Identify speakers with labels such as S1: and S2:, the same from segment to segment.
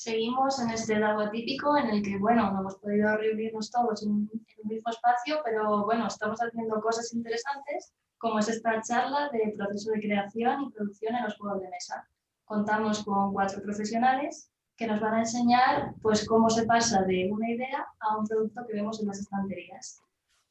S1: Seguimos en este lado atípico en el que, bueno, no hemos podido reunirnos todos en un mismo espacio, pero bueno, estamos haciendo cosas interesantes, como es esta charla de proceso de creación y producción en los juegos de mesa. Contamos con 4 profesionales que nos van a enseñar pues, cómo se pasa de una idea a un producto que vemos en las estanterías.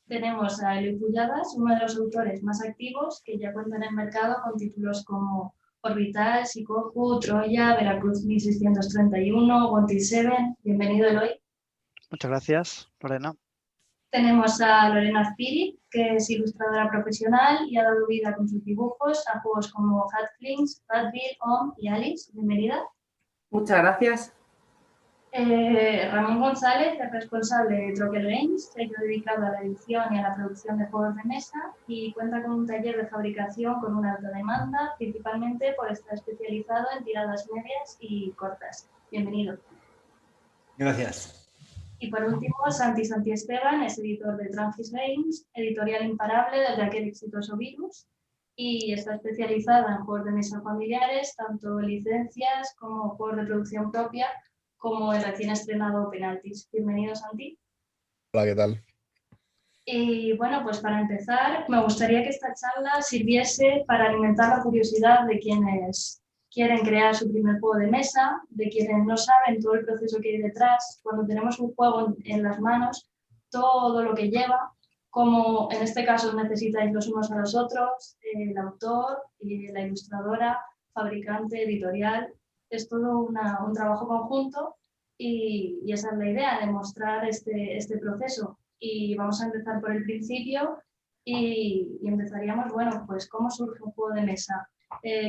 S1: Tenemos a Eloy Pulladas, uno de los autores más activos que ya cuenta en el mercado con títulos como Orbital, Shikoku, Troya, Veracruz 1631, Wanted Seven. Bienvenido, Eloy.
S2: Muchas gracias, Lorena.
S1: Tenemos a Lorena Azpiri, que es ilustradora profesional y ha dado vida con sus dibujos a juegos como Hatflings, Radville, Om y Alice. Bienvenida.
S3: Muchas gracias.
S1: Ramón González es responsable de Troquel Games, sello dedicado a la edición y a la producción de juegos de mesa y cuenta con un taller de fabricación con una alta demanda, principalmente por estar especializado en tiradas medias y cortas. Bienvenido.
S4: Gracias.
S1: Y por último, Santi Esteban es editor de Trangis Games, editorial imparable desde aquel exitoso Virus, y está especializada en juegos de mesa familiares, tanto licencias como juegos de producción propia, como el recién estrenado Penaltis. Bienvenido, Santi.
S5: Hola, ¿qué tal?
S1: Y bueno, pues para empezar, me gustaría que esta charla sirviese para alimentar la curiosidad de quienes quieren crear su primer juego de mesa, de quienes no saben todo el proceso que hay detrás, cuando tenemos un juego en las manos, todo lo que lleva, como en este caso necesitáis los unos a los otros, el autor, la ilustradora, fabricante, editorial. Es todo un trabajo conjunto y esa es la idea, demostrar este proceso. Y vamos a empezar por el principio y empezaríamos, bueno, pues cómo surge un juego de mesa,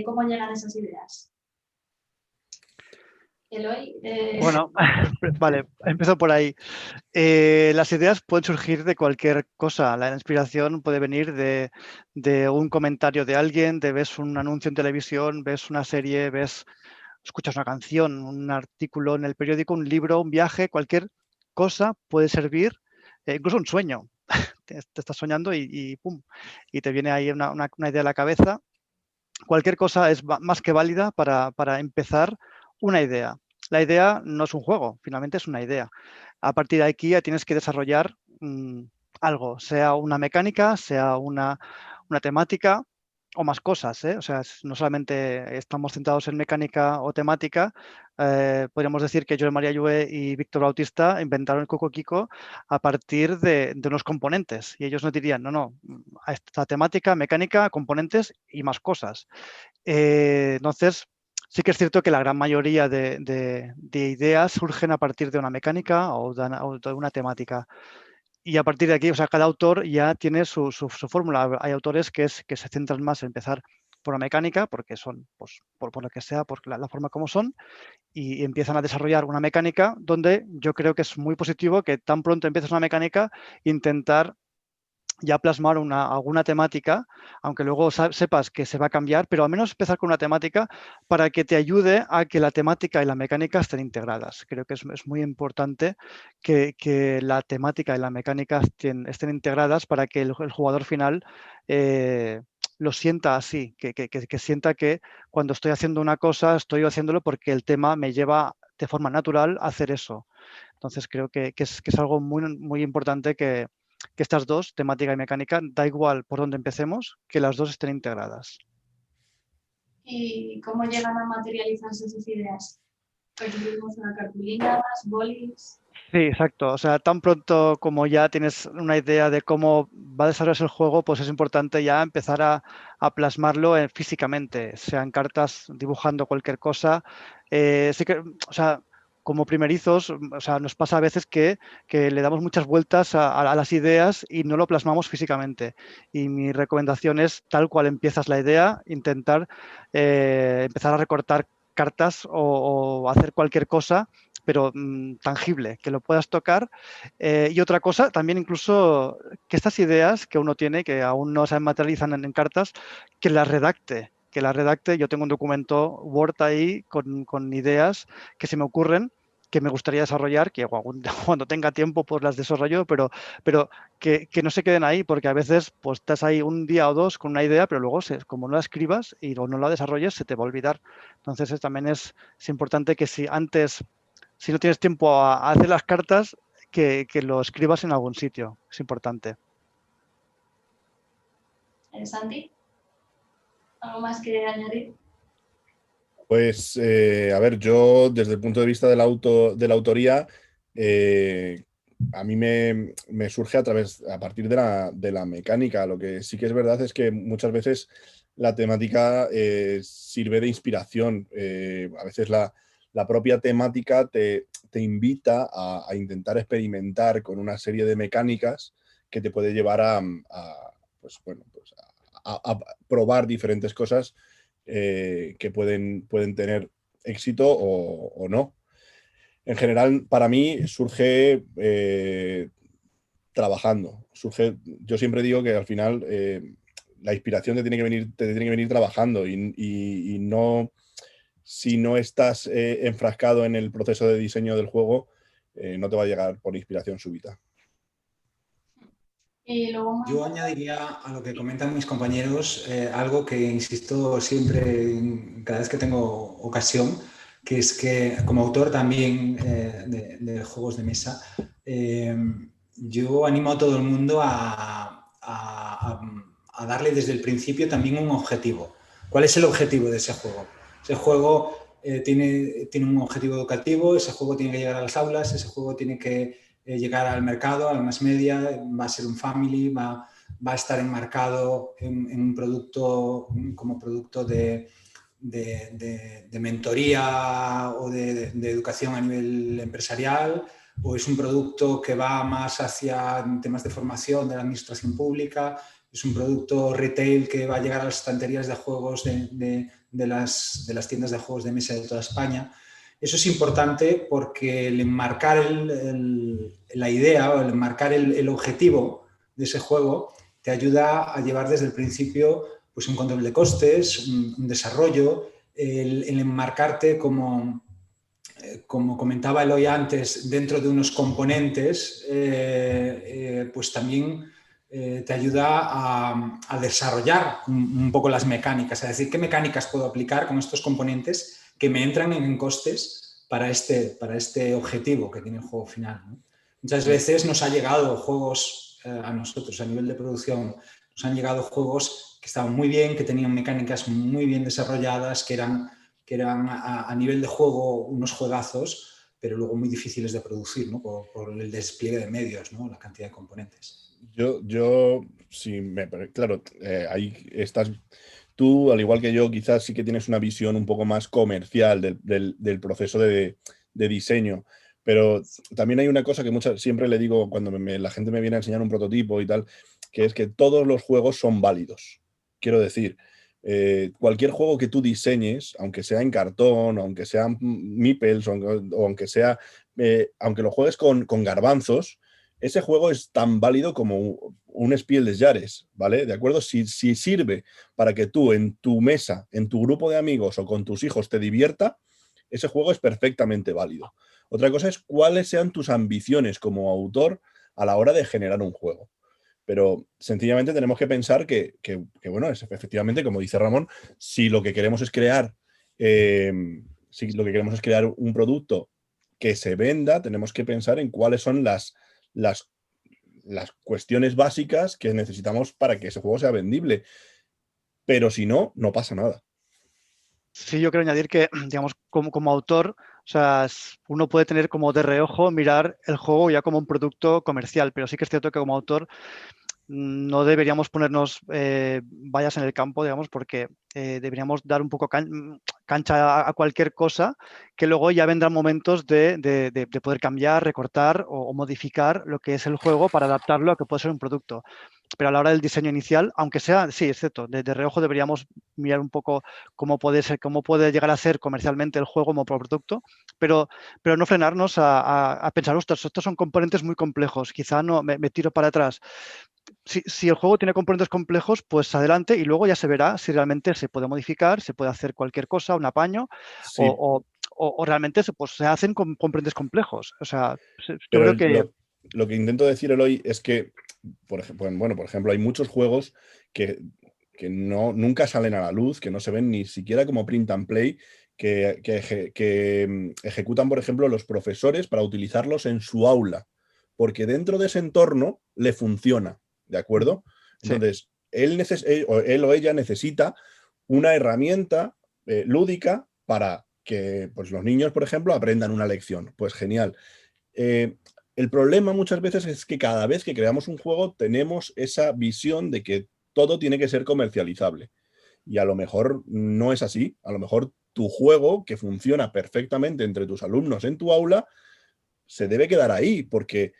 S1: cómo llegan esas ideas. Eloy.
S2: Bueno, vale, empiezo por ahí. Las ideas pueden surgir de cualquier cosa. La inspiración puede venir de un comentario de alguien, ves un anuncio en televisión, ves una serie, escuchas una canción, un artículo en el periódico, un libro, un viaje, cualquier cosa puede servir, incluso un sueño. Te estás soñando y pum, y te viene ahí una idea a la cabeza. Cualquier cosa es más que válida para empezar una idea. La idea no es un juego, finalmente es una idea. A partir de aquí ya tienes que desarrollar algo, sea una mecánica, sea una temática o más cosas, ¿eh? O sea, no solamente estamos centrados en mecánica o temática, podríamos decir que Joel María Llue y Víctor Bautista inventaron el Coco Kiko a partir de unos componentes y ellos nos dirían, no, a esta temática, mecánica, componentes y más cosas. Entonces, sí que es cierto que la gran mayoría de ideas surgen a partir de una mecánica o de una temática. Y a partir de aquí, o sea, cada autor ya tiene su fórmula. Hay autores que se centran más en empezar por una mecánica, porque son, pues, por lo que sea, por la forma como son, y empiezan a desarrollar una mecánica donde yo creo que es muy positivo que tan pronto empieces una mecánica, intentar ya plasmar alguna temática, aunque luego sepas que se va a cambiar, pero al menos empezar con una temática para que te ayude a que la temática y la mecánica estén integradas. Creo que es muy importante que la temática y la mecánica estén integradas para que el jugador final lo sienta así, que sienta que cuando estoy haciendo una cosa, estoy haciéndolo porque el tema me lleva de forma natural a hacer eso. Entonces creo que es algo muy, muy importante que estas dos, temática y mecánica, da igual por dónde empecemos, que las dos estén integradas.
S1: ¿Y cómo llegan a materializarse esas ideas? Recibimos una cartulina, bolis.
S2: Sí, exacto. O sea, tan pronto como ya tienes una idea de cómo va a desarrollarse el juego, pues es importante ya empezar a plasmarlo físicamente, sean cartas, dibujando cualquier cosa. Sí que, o sea, como primerizos, o sea, nos pasa a veces que le damos muchas vueltas a las ideas y no lo plasmamos físicamente. Y mi recomendación es, tal cual empiezas la idea, intentar empezar a recortar cartas o hacer cualquier cosa, pero tangible, que lo puedas tocar. Y otra cosa, también incluso que estas ideas que uno tiene, que aún no se materializan en cartas, que las redacte. Yo tengo un documento Word ahí con ideas que se me ocurren, que me gustaría desarrollar, que cuando tenga tiempo pues las desarrollo, pero que no se queden ahí, porque a veces pues estás ahí un día o dos con una idea, pero luego como no la escribas y no la desarrolles, se te va a olvidar. Entonces también es importante que si antes si no tienes tiempo a hacer las cartas, que lo escribas en algún sitio. Es importante.
S1: Santi, ¿algo más que añadir?
S5: Pues, a ver, yo desde el punto de vista de la autoría, a mí me surge a partir de la mecánica. Lo que sí que es verdad es que muchas veces la temática sirve de inspiración. A veces la propia temática te invita a intentar experimentar con una serie de mecánicas que te puede llevar pues, bueno, pues a probar diferentes cosas que pueden tener éxito o no. En general, para mí surge trabajando. Yo siempre digo que al final la inspiración te tiene que venir trabajando y no, si no estás enfrascado en el proceso de diseño del juego, no te va a llegar por inspiración súbita.
S1: Y luego,
S4: Yo añadiría a lo que comentan mis compañeros algo que insisto siempre, cada vez que tengo ocasión, que es que como autor también de juegos de mesa, yo animo a todo el mundo a darle desde el principio también un objetivo. ¿Cuál es el objetivo de ese juego? Ese juego tiene un objetivo educativo, ese juego tiene que llegar a las aulas, ese juego tiene que llegar al mercado, a la mass media, va a ser un family, va a estar enmarcado en un producto como producto de mentoría o de educación a nivel empresarial, o es un producto que va más hacia temas de formación de la administración pública, es un producto retail que va a llegar a las estanterías de juegos de las tiendas de juegos de mesa de toda España. Eso es importante porque el enmarcar la idea o el enmarcar el objetivo de ese juego te ayuda a llevar desde el principio pues, un control de costes, un desarrollo, el enmarcarte como comentaba Eloy antes, dentro de unos componentes, pues también te ayuda a desarrollar un poco las mecánicas, es decir, qué mecánicas puedo aplicar con estos componentes que me entran en costes para este objetivo que tiene el juego final, ¿no? Muchas veces nos ha llegado juegos a nosotros a nivel de producción, nos han llegado juegos que estaban muy bien, que tenían mecánicas muy bien desarrolladas, que eran a nivel de juego unos juegazos, pero luego muy difíciles de producir, ¿no? por el despliegue de medios, ¿no? La cantidad de componentes.
S5: Claro, ahí estás tú, al igual que yo, quizás sí que tienes una visión un poco más comercial del proceso de diseño, pero también hay una cosa que siempre le digo cuando la gente me viene a enseñar un prototipo y tal, que es que todos los juegos son válidos. Quiero decir, cualquier juego que tú diseñes, aunque sea en cartón, aunque sean meeples, o aunque aunque lo juegues con garbanzos, ese juego es tan válido como un Spiel des Jahres, ¿vale? ¿De acuerdo? Si sirve para que tú en tu mesa, en tu grupo de amigos o con tus hijos te divierta, ese juego es perfectamente válido. Otra cosa es cuáles sean tus ambiciones como autor a la hora de generar un juego. Pero sencillamente tenemos que pensar que bueno, es efectivamente, como dice Ramón, si lo que queremos es crear un producto que se venda, tenemos que pensar en cuáles son las cuestiones básicas que necesitamos para que ese juego sea vendible. Pero si no, no pasa nada.
S2: Sí, yo quiero añadir que, digamos, como autor, o sea, uno puede tener como de reojo mirar el juego ya como un producto comercial, pero sí que es cierto que como autor no deberíamos ponernos vallas en el campo, digamos, porque deberíamos dar un poco cancha a cualquier cosa, que luego ya vendrán momentos de poder cambiar, recortar o modificar lo que es el juego para adaptarlo a que puede ser un producto. Pero a la hora del diseño inicial, aunque sea, sí, es cierto, de reojo deberíamos mirar un poco cómo puede llegar a ser comercialmente el juego como producto, pero no frenarnos a pensar, ostras, estos son componentes muy complejos, quizá no me tiro para atrás. Si el juego tiene componentes complejos, pues adelante y luego ya se verá si realmente se puede modificar, se puede hacer cualquier cosa, un apaño,
S5: Sí,
S2: o realmente se hacen con componentes complejos. O sea, yo
S5: pero
S2: creo que...
S5: lo que intento decir, Eloy, es que, por ejemplo, hay muchos juegos que nunca salen a la luz, que no se ven ni siquiera como print and play, que ejecutan, por ejemplo, los profesores para utilizarlos en su aula, porque dentro de ese entorno le funciona, ¿de acuerdo?
S2: Sí.
S5: Entonces, él o ella necesita una herramienta lúdica para que pues, los niños, por ejemplo, aprendan una lección. Pues genial. El problema muchas veces es que cada vez que creamos un juego tenemos esa visión de que todo tiene que ser comercializable. Y a lo mejor no es así. A lo mejor tu juego, que funciona perfectamente entre tus alumnos en tu aula, se debe quedar ahí porque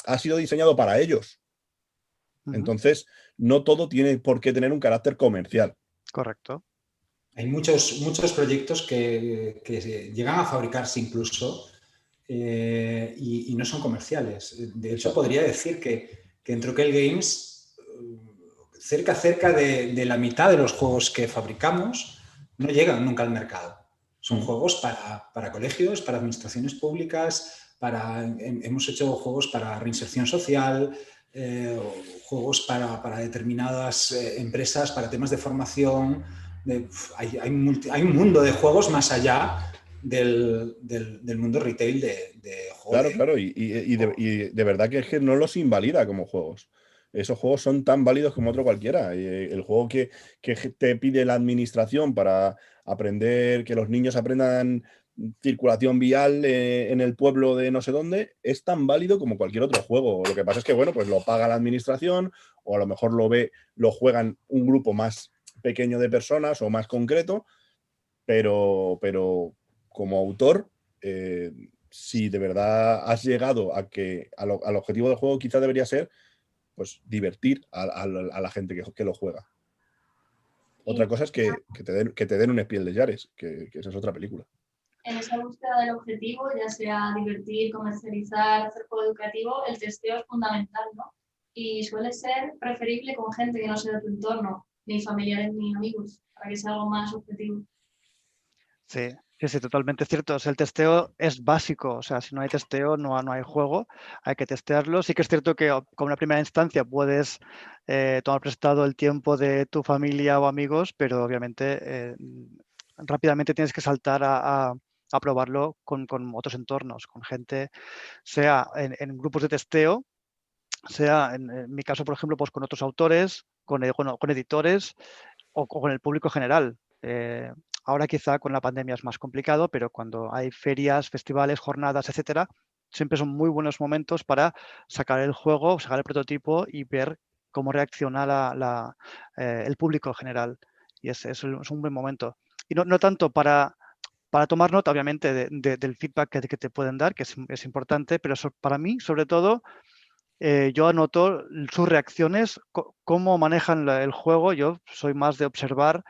S5: ha sido diseñado para ellos. Entonces, no todo tiene por qué tener un carácter comercial.
S2: Correcto.
S4: Hay muchos proyectos que llegan a fabricarse incluso y no son comerciales. De hecho, podría decir que en Truquel Games, cerca de la mitad de los juegos que fabricamos no llegan nunca al mercado. Son juegos para colegios, para administraciones públicas, hemos hecho juegos para reinserción social, juegos para determinadas empresas, para temas de formación. Hay un mundo de juegos más allá del mundo retail de juegos.
S5: Claro, y de verdad que es que no los invalida como juegos. Esos juegos son tan válidos como otro cualquiera. El juego que te pide la administración para aprender, que los niños aprendan circulación vial en el pueblo de no sé dónde, es tan válido como cualquier otro juego. Lo que pasa es que, bueno, pues lo paga la administración o a lo mejor lo juegan un grupo más pequeño de personas o más concreto, pero como autor, si de verdad has llegado al objetivo del juego, quizá debería ser pues divertir a la gente que lo juega. Otra cosa es que te den un espiel de Yares, que esa es otra película.
S1: En esa búsqueda del objetivo, ya sea divertir, comercializar, hacer juego educativo, el testeo es fundamental, ¿no? Y suele ser preferible con gente que no sea de tu entorno, ni familiares ni amigos, para que sea algo más objetivo.
S2: Sí, totalmente cierto. O sea, el testeo es básico. O sea, si no hay testeo, no hay juego. Hay que testearlo. Sí que es cierto que como una primera instancia puedes tomar prestado el tiempo de tu familia o amigos, pero obviamente rápidamente tienes que saltar a probarlo con otros entornos, con gente, sea en grupos de testeo, sea en mi caso, por ejemplo, pues con otros autores, con editores o con el público general. Ahora quizá con la pandemia es más complicado, pero cuando hay ferias, festivales, jornadas, etcétera, siempre son muy buenos momentos para sacar el juego, sacar el prototipo y ver cómo reacciona el público general. Y es un buen momento. Y no tanto para tomar nota, obviamente, del feedback que te pueden dar, que es importante, pero para mí, sobre todo, yo anoto sus reacciones, cómo manejan el juego. Yo soy más de observar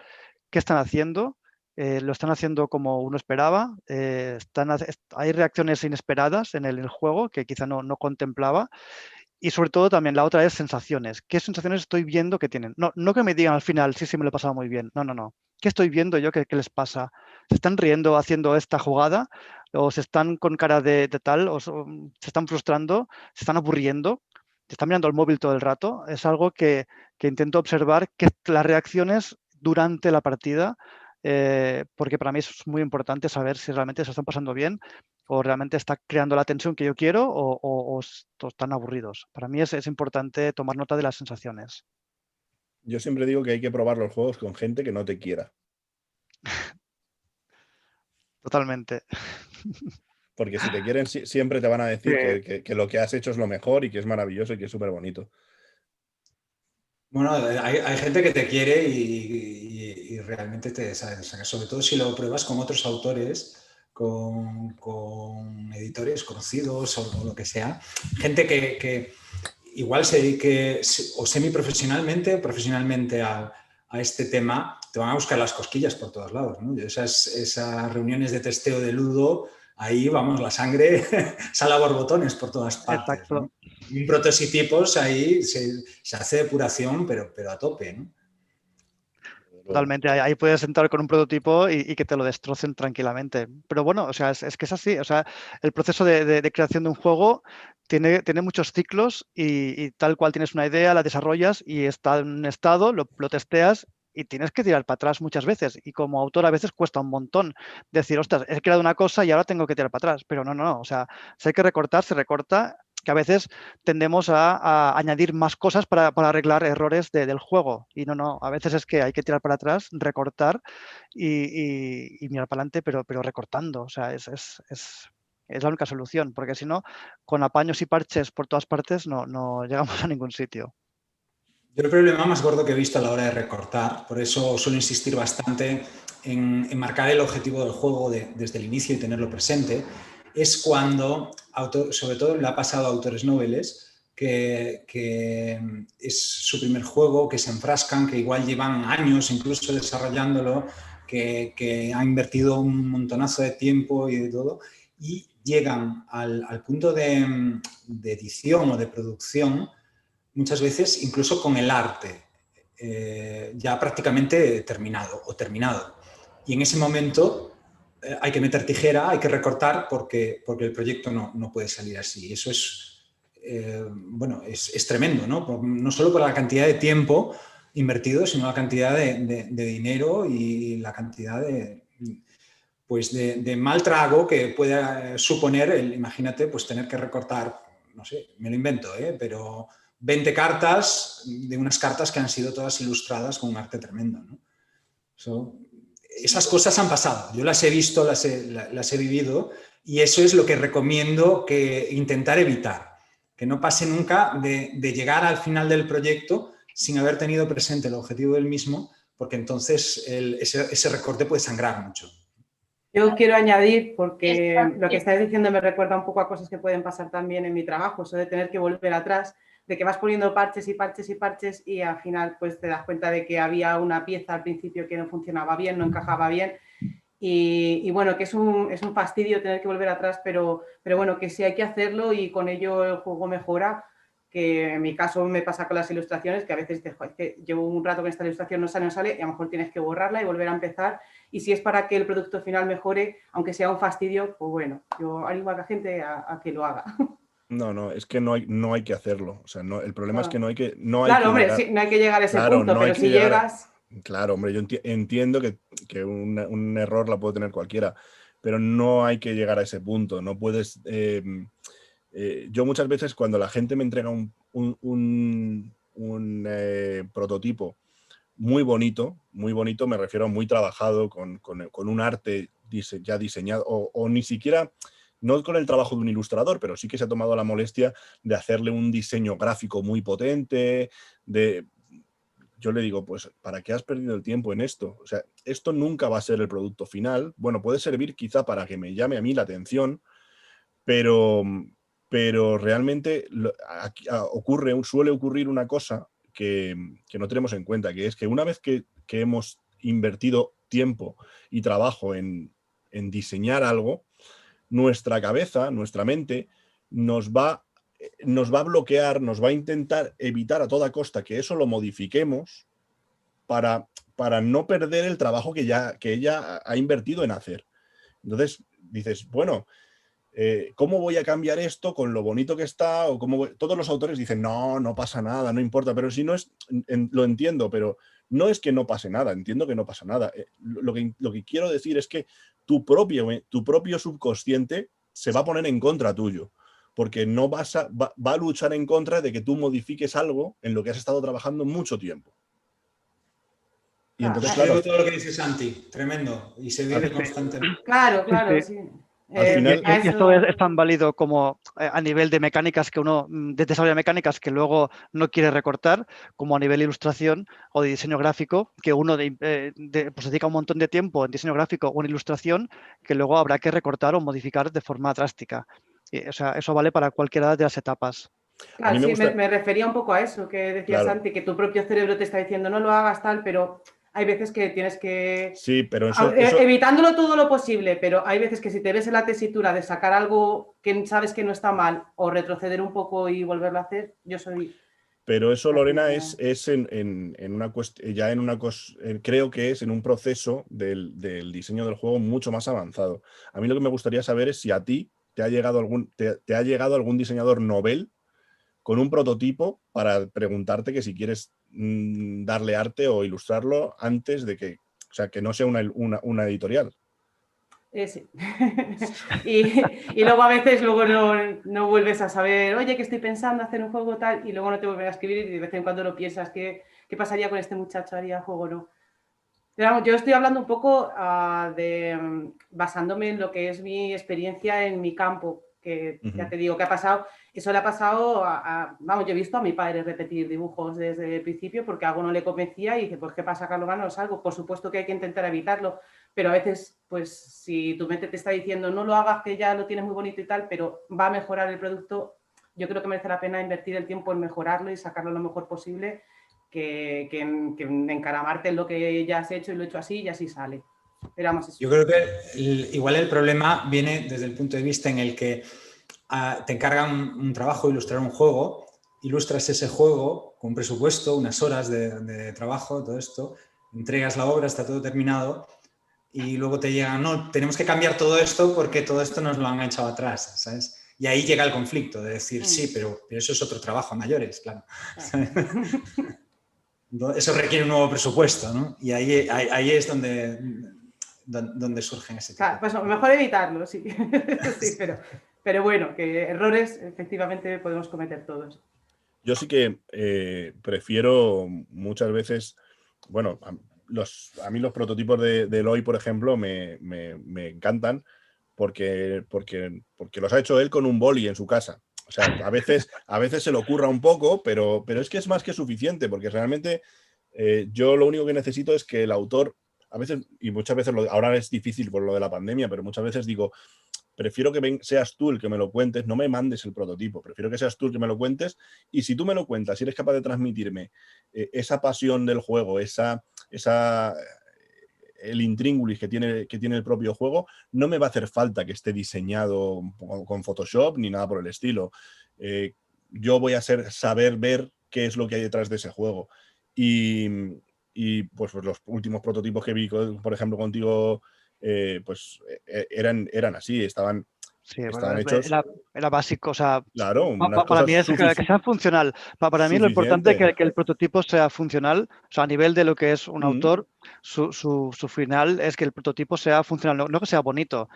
S2: qué están haciendo. Lo están haciendo como uno esperaba. Hay reacciones inesperadas en el juego que quizá no contemplaba. Y sobre todo también la otra es sensaciones. ¿Qué sensaciones estoy viendo que tienen? No que me digan al final, sí, me lo he pasado muy bien. No. ¿Qué estoy viendo yo? ¿Qué les pasa? ¿Se están riendo haciendo esta jugada? ¿O se están con cara de tal? ¿O se están frustrando? ¿Se están aburriendo? ¿Se están mirando el móvil todo el rato? Es algo que intento observar, que las reacciones durante la partida, porque para mí es muy importante saber si realmente se están pasando bien o realmente está creando la tensión que yo quiero o están aburridos. Para mí es importante tomar nota de las sensaciones.
S5: Yo siempre digo que hay que probar los juegos con gente que no te quiera.
S2: Totalmente.
S5: Porque si te quieren, siempre te van a decir que lo que has hecho es lo mejor y que es maravilloso y que es súper bonito.
S4: Bueno, hay gente que te quiere y realmente te saca, sobre todo si lo pruebas con otros autores, con editores conocidos o lo que sea. Gente que igual se dedique o semiprofesionalmente o profesionalmente a este tema, te van a buscar las cosquillas por todos lados, ¿no? Esas reuniones de testeo de Ludo, ahí, vamos, la sangre sale a borbotones por todas partes.
S2: Exacto.
S4: ¿no? Y prototipos ahí se hace depuración, pero a tope, ¿no?
S2: Totalmente, ahí puedes entrar con un prototipo y que te lo destrocen tranquilamente. Pero bueno, o sea, es que es así. O sea, el proceso de creación de un juego tiene muchos ciclos y tal cual tienes una idea, la desarrollas y está en un estado, lo testeas y tienes que tirar para atrás muchas veces. Y como autor a veces cuesta un montón decir, ostras, he creado una cosa y ahora tengo que tirar para atrás. Pero no. O sea, si hay que recortar, se recorta, que a veces tendemos a añadir más cosas para arreglar errores del juego. Y no, a veces es que hay que tirar para atrás, recortar y mirar para adelante, pero recortando. O sea, es la única solución, porque si no, con apaños y parches por todas partes no llegamos a ningún sitio.
S4: Yo el problema más gordo que he visto a la hora de recortar, por eso suelo insistir bastante en marcar el objetivo del juego desde el inicio y tenerlo presente, es cuando, sobre todo le ha pasado a autores noveles, que es su primer juego, que se enfrascan, que igual llevan años incluso desarrollándolo, que han invertido un montonazo de tiempo y de todo, y llegan al punto de edición o de producción muchas veces incluso con el arte ya prácticamente terminado o terminado. Y en ese momento hay que meter tijera, hay que recortar porque el proyecto no puede salir así. Eso es, bueno, es tremendo, ¿no? No solo por la cantidad de tiempo invertido, sino la cantidad de dinero y la cantidad de mal trago que puede suponer imagínate, pues tener que recortar, no sé, me lo invento, pero 20 cartas de unas cartas que han sido todas ilustradas con un arte tremendo, ¿no? Esas cosas han pasado, yo las he visto, las he vivido, y eso es lo que recomiendo que intentar evitar, que no pase nunca de llegar al final del proyecto sin haber tenido presente el objetivo del mismo, porque entonces ese recorte puede sangrar mucho.
S3: Yo quiero añadir, porque lo que estáis diciendo me recuerda un poco a cosas que pueden pasar también en mi trabajo, eso de tener que volver atrás, de que vas poniendo parches y parches y parches y al final pues te das cuenta de que había una pieza al principio que no funcionaba bien, no encajaba bien y bueno, que es un fastidio tener que volver atrás, pero bueno, que sí hay que hacerlo y con ello el juego mejora, que en mi caso me pasa con las ilustraciones, que a veces dices, es que llevo un rato que esta ilustración no sale y a lo mejor tienes que borrarla y volver a empezar. Y si es para que el producto final mejore, aunque sea un fastidio, pues bueno, yo animo a la gente a que lo haga.
S5: No, es que no hay que hacerlo. O sea, el problema es que no hay que
S3: claro, hombre,
S5: llegar,
S3: sí, no hay que llegar a ese
S5: claro,
S3: punto,
S5: no
S3: pero
S5: hay que
S3: si llegas...
S5: Claro, hombre, yo entiendo que un error la puede tener cualquiera, pero no hay que llegar a ese punto. No puedes... yo muchas veces cuando la gente me entrega un prototipo muy bonito, me refiero a muy trabajado, con un arte ya diseñado, o ni siquiera, no con el trabajo de un ilustrador, pero sí que se ha tomado la molestia de hacerle un diseño gráfico muy potente, yo le digo, pues, ¿para qué has perdido el tiempo en esto? O sea, esto nunca va a ser el producto final. Bueno, puede servir quizá para que me llame a mí la atención, pero realmente suele ocurrir una cosa que no tenemos en cuenta, que es que una vez que hemos invertido tiempo y trabajo en diseñar algo, nuestra cabeza, nuestra mente, nos va a bloquear, nos va a intentar evitar a toda costa que eso lo modifiquemos para no perder el trabajo que ella ha invertido en hacer. Entonces dices, bueno, ¿cómo voy a cambiar esto con lo bonito que está? O todos los autores dicen, no pasa nada, no importa, pero si no es, lo entiendo, pero no es que no pase nada, entiendo que no pasa nada. Lo que quiero decir es que tu propio subconsciente se va a poner en contra tuyo, porque no va a luchar en contra de que tú modifiques algo en lo que has estado trabajando mucho tiempo. Y entonces,
S4: claro, todo lo que dice Santi, tremendo, y se vive constantemente.
S3: Claro, sí.
S5: Al final,
S2: y esto es tan válido como a nivel de mecánicas que uno desarrolla mecánicas que luego no quiere recortar, como a nivel de ilustración o de diseño gráfico, que uno pues dedica un montón de tiempo en diseño gráfico o en ilustración que luego habrá que recortar o modificar de forma drástica. O sea, eso vale para cualquiera de las etapas.
S3: Claro, sí, me refería un poco a eso que decía Santi, que tu propio cerebro te está diciendo no lo hagas tal, pero hay veces que tienes que...
S5: Sí, pero
S3: evitándolo todo lo posible, pero hay veces que si te ves en la tesitura de sacar algo que sabes que no está mal o retroceder un poco y volverlo a hacer, yo soy...
S5: Pero eso, Lorena, es en una cuestión, ya creo que es en un proceso del diseño del juego mucho más avanzado. A mí lo que me gustaría saber es si a ti te ha llegado algún diseñador novel con un prototipo para preguntarte que si quieres darle arte o ilustrarlo antes de que, o sea, que no sea una editorial.
S3: Sí. y luego a veces no vuelves a saber, oye, que estoy pensando hacer un juego tal, y luego no te vuelven a escribir y de vez en cuando lo piensas, ¿qué pasaría con este muchacho? ¿Haría juego o no? Pero yo estoy hablando un poco basándome en lo que es mi experiencia en mi campo, que ya te digo que ha pasado, eso le ha pasado vamos, yo he visto a mi padre repetir dibujos desde el principio porque algo no le convencía y dice, pues ¿qué pasa, Carlos? No salgo. Por supuesto que hay que intentar evitarlo, pero a veces, pues si tu mente te está diciendo no lo hagas, que ya lo tienes muy bonito y tal, pero va a mejorar el producto, yo creo que merece la pena invertir el tiempo en mejorarlo y sacarlo lo mejor posible, que encaramarte en lo que ya has hecho y lo he hecho así y así sale.
S4: Yo creo que igual el problema viene desde el punto de vista en el que te encargan un trabajo, ilustrar un juego, ilustras ese juego con un presupuesto, unas horas de trabajo, todo esto, entregas la obra, está todo terminado y luego te llegan, no, tenemos que cambiar todo esto porque todo esto nos lo han echado atrás, ¿sabes? Y ahí llega el conflicto de decir, sí, pero eso es otro trabajo a mayores, claro. Eso requiere un nuevo presupuesto, ¿no? Y ahí es donde surgen ese tipo.
S3: Claro, pues mejor evitarlo, sí. Sí, pero bueno, que errores efectivamente podemos cometer todos.
S5: Yo sí que prefiero muchas veces, bueno, a mí los prototipos de Eloy, por ejemplo, me encantan porque los ha hecho él con un boli en su casa. O sea, a veces se le ocurra un poco, pero es que es más que suficiente, porque realmente yo lo único que necesito es que el autor, a veces, y muchas veces, ahora es difícil por lo de la pandemia, pero muchas veces digo, prefiero que seas tú el que me lo cuentes, no me mandes el prototipo, prefiero que seas tú el que me lo cuentes, y si tú me lo cuentas, si eres capaz de transmitirme esa pasión del juego, el intríngulis que tiene el propio juego, no me va a hacer falta que esté diseñado con Photoshop ni nada por el estilo. Yo voy a saber ver qué es lo que hay detrás de ese juego. Y pues los últimos prototipos que vi, por ejemplo, contigo, pues eran así, estaban hechos.
S2: Era básico, o sea,
S5: Claro, unas
S2: para
S5: cosas
S2: mí es que sea funcional. Para mí lo importante es que el prototipo sea funcional, o sea, a nivel de lo que es un autor, su final es que el prototipo sea funcional, no que sea bonito,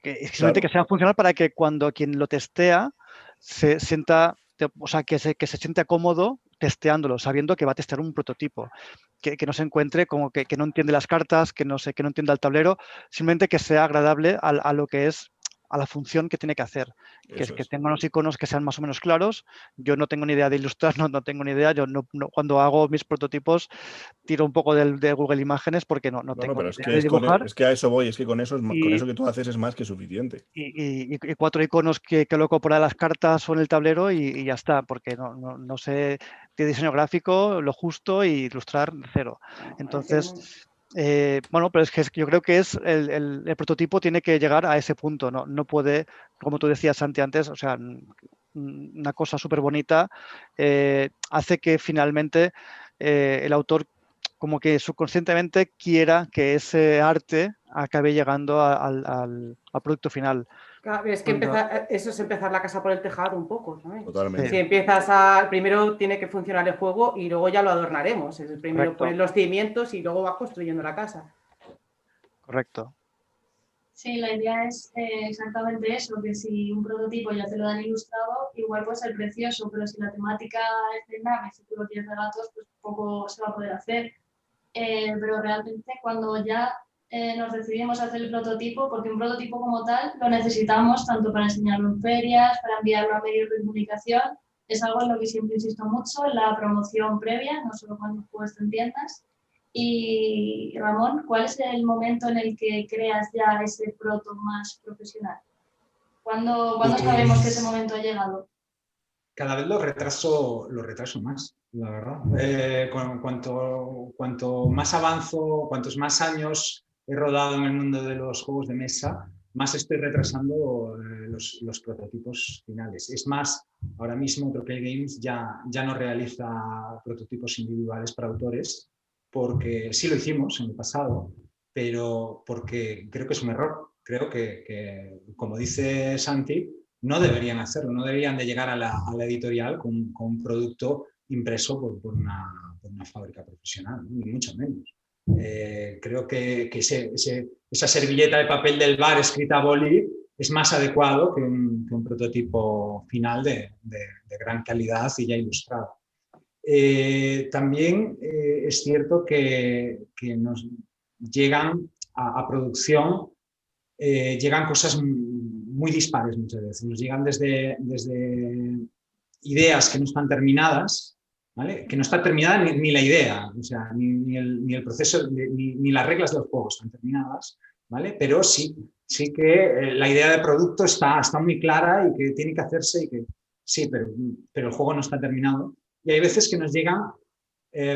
S2: simplemente que sea funcional para que cuando quien lo testea se sienta, o sea, que se sienta cómodo testeándolo, sabiendo que va a testear un prototipo, que no se encuentre como que no entiende las cartas, que no entienda el tablero, simplemente que sea agradable a lo que es, a la función que tiene que hacer, que tenga unos iconos que sean más o menos claros. Yo no tengo ni idea de ilustrar, no tengo ni idea. Yo cuando hago mis prototipos tiro un poco de Google Imágenes porque no tengo
S5: pero
S2: ni idea de dibujar.
S5: Es que a eso voy, es que con eso que tú haces es más que suficiente.
S2: Y 4 iconos que coloco por ahí las cartas o en el tablero y ya está, porque no sé de diseño gráfico, lo justo, y ilustrar cero. Entonces, bueno, pero es que yo creo que el prototipo tiene que llegar a ese punto, no puede, como tú decías, Santi, antes, o sea, una cosa súper bonita hace que finalmente el autor como que subconscientemente quiera que ese arte acabe llegando al producto final.
S3: Claro, es que eso es empezar la casa por el tejado un poco, ¿sabes?
S5: Totalmente.
S3: Si empiezas primero tiene que funcionar el juego y luego ya lo adornaremos. Primero pones los cimientos y luego vas construyendo la casa.
S2: Correcto.
S1: Sí, la idea es exactamente eso, que si un prototipo ya te lo dan ilustrado, igual puede ser precioso, pero si la temática es de naves, si tú lo quieres de gatos, pues poco se va a poder hacer. Pero realmente cuando ya nos decidimos a hacer el prototipo, porque un prototipo como tal lo necesitamos tanto para enseñarlo en ferias, para enviarlo a medios de comunicación, es algo en lo que siempre insisto mucho, en la promoción previa, no solo cuando juegas en tiendas. Y Ramón, ¿cuál es el momento en el que creas ya ese proto más profesional? ¿Cuándo sabemos que ese momento ha llegado?
S4: Cada vez lo retraso más, la verdad. Cuanto más avanzo, cuantos más años he rodado en el mundo de los juegos de mesa, más estoy retrasando los prototipos finales. Es más, ahora mismo Tropel Games ya no realiza prototipos individuales para autores, porque sí lo hicimos en el pasado, pero porque creo que es un error. Creo que como dice Santi, no deberían hacerlo, no deberían de llegar a la editorial con un producto impreso por una fábrica profesional, ¿no? Ni mucho menos. Creo que esa servilleta de papel del bar escrita a boli es más adecuado que un prototipo final de gran calidad y ya ilustrado. También es cierto que nos llegan a producción, llegan cosas muy dispares muchas veces. Nos llegan desde ideas que no están terminadas, ¿vale? Que no está terminada ni la idea, o sea, ni el proceso, ni las reglas del juego están terminadas, ¿vale? Pero sí que la idea de producto está muy clara y que tiene que hacerse y que sí, pero el juego no está terminado. Y hay veces que nos llegan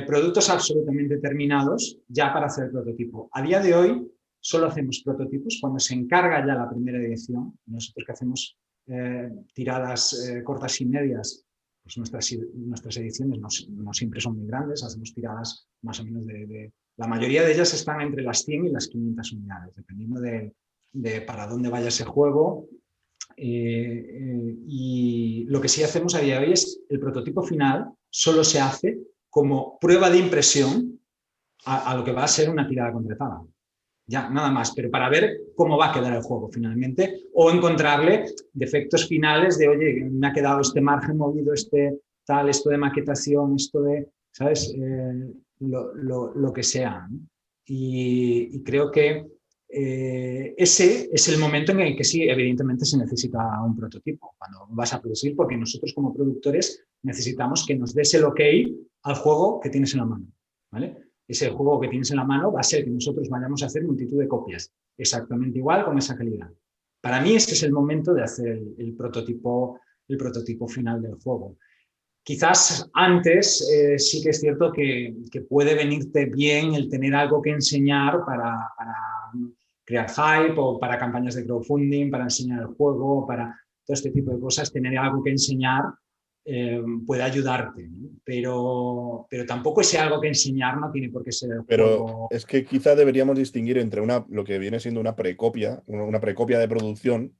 S4: productos absolutamente terminados ya para hacer el prototipo. A día de hoy solo hacemos prototipos cuando se encarga ya la primera edición. Nosotros que hacemos tiradas cortas y medias, pues nuestras ediciones no siempre son muy grandes, hacemos tiradas más o menos la mayoría de ellas están entre las 100 y las 500 unidades, dependiendo de para dónde vaya ese juego. Y lo que sí hacemos a día de hoy es el prototipo final solo se hace como prueba de impresión a lo que va a ser una tirada completada. Ya, nada más, pero para ver cómo va a quedar el juego finalmente o encontrarle defectos finales de, oye, me ha quedado este margen movido, esto de maquetación, esto de, ¿sabes? Lo que sea, ¿no? Y creo que ese es el momento en el que sí, evidentemente, se necesita un prototipo cuando vas a producir, porque nosotros como productores necesitamos que nos des el ok al juego que tienes en la mano, ¿vale? Ese juego que tienes en la mano va a ser que nosotros vayamos a hacer multitud de copias, exactamente igual, con esa calidad. Para mí ese es el momento de hacer el prototipo final del juego. Quizás antes sí que es cierto que puede venirte bien el tener algo que enseñar para crear hype o para campañas de crowdfunding, para enseñar el juego, para todo este tipo de cosas, tener algo que enseñar puede ayudarte, ¿no? Pero tampoco ese algo que enseñar no tiene por qué ser el juego.
S5: Es que quizá deberíamos distinguir entre lo que viene siendo una precopia de producción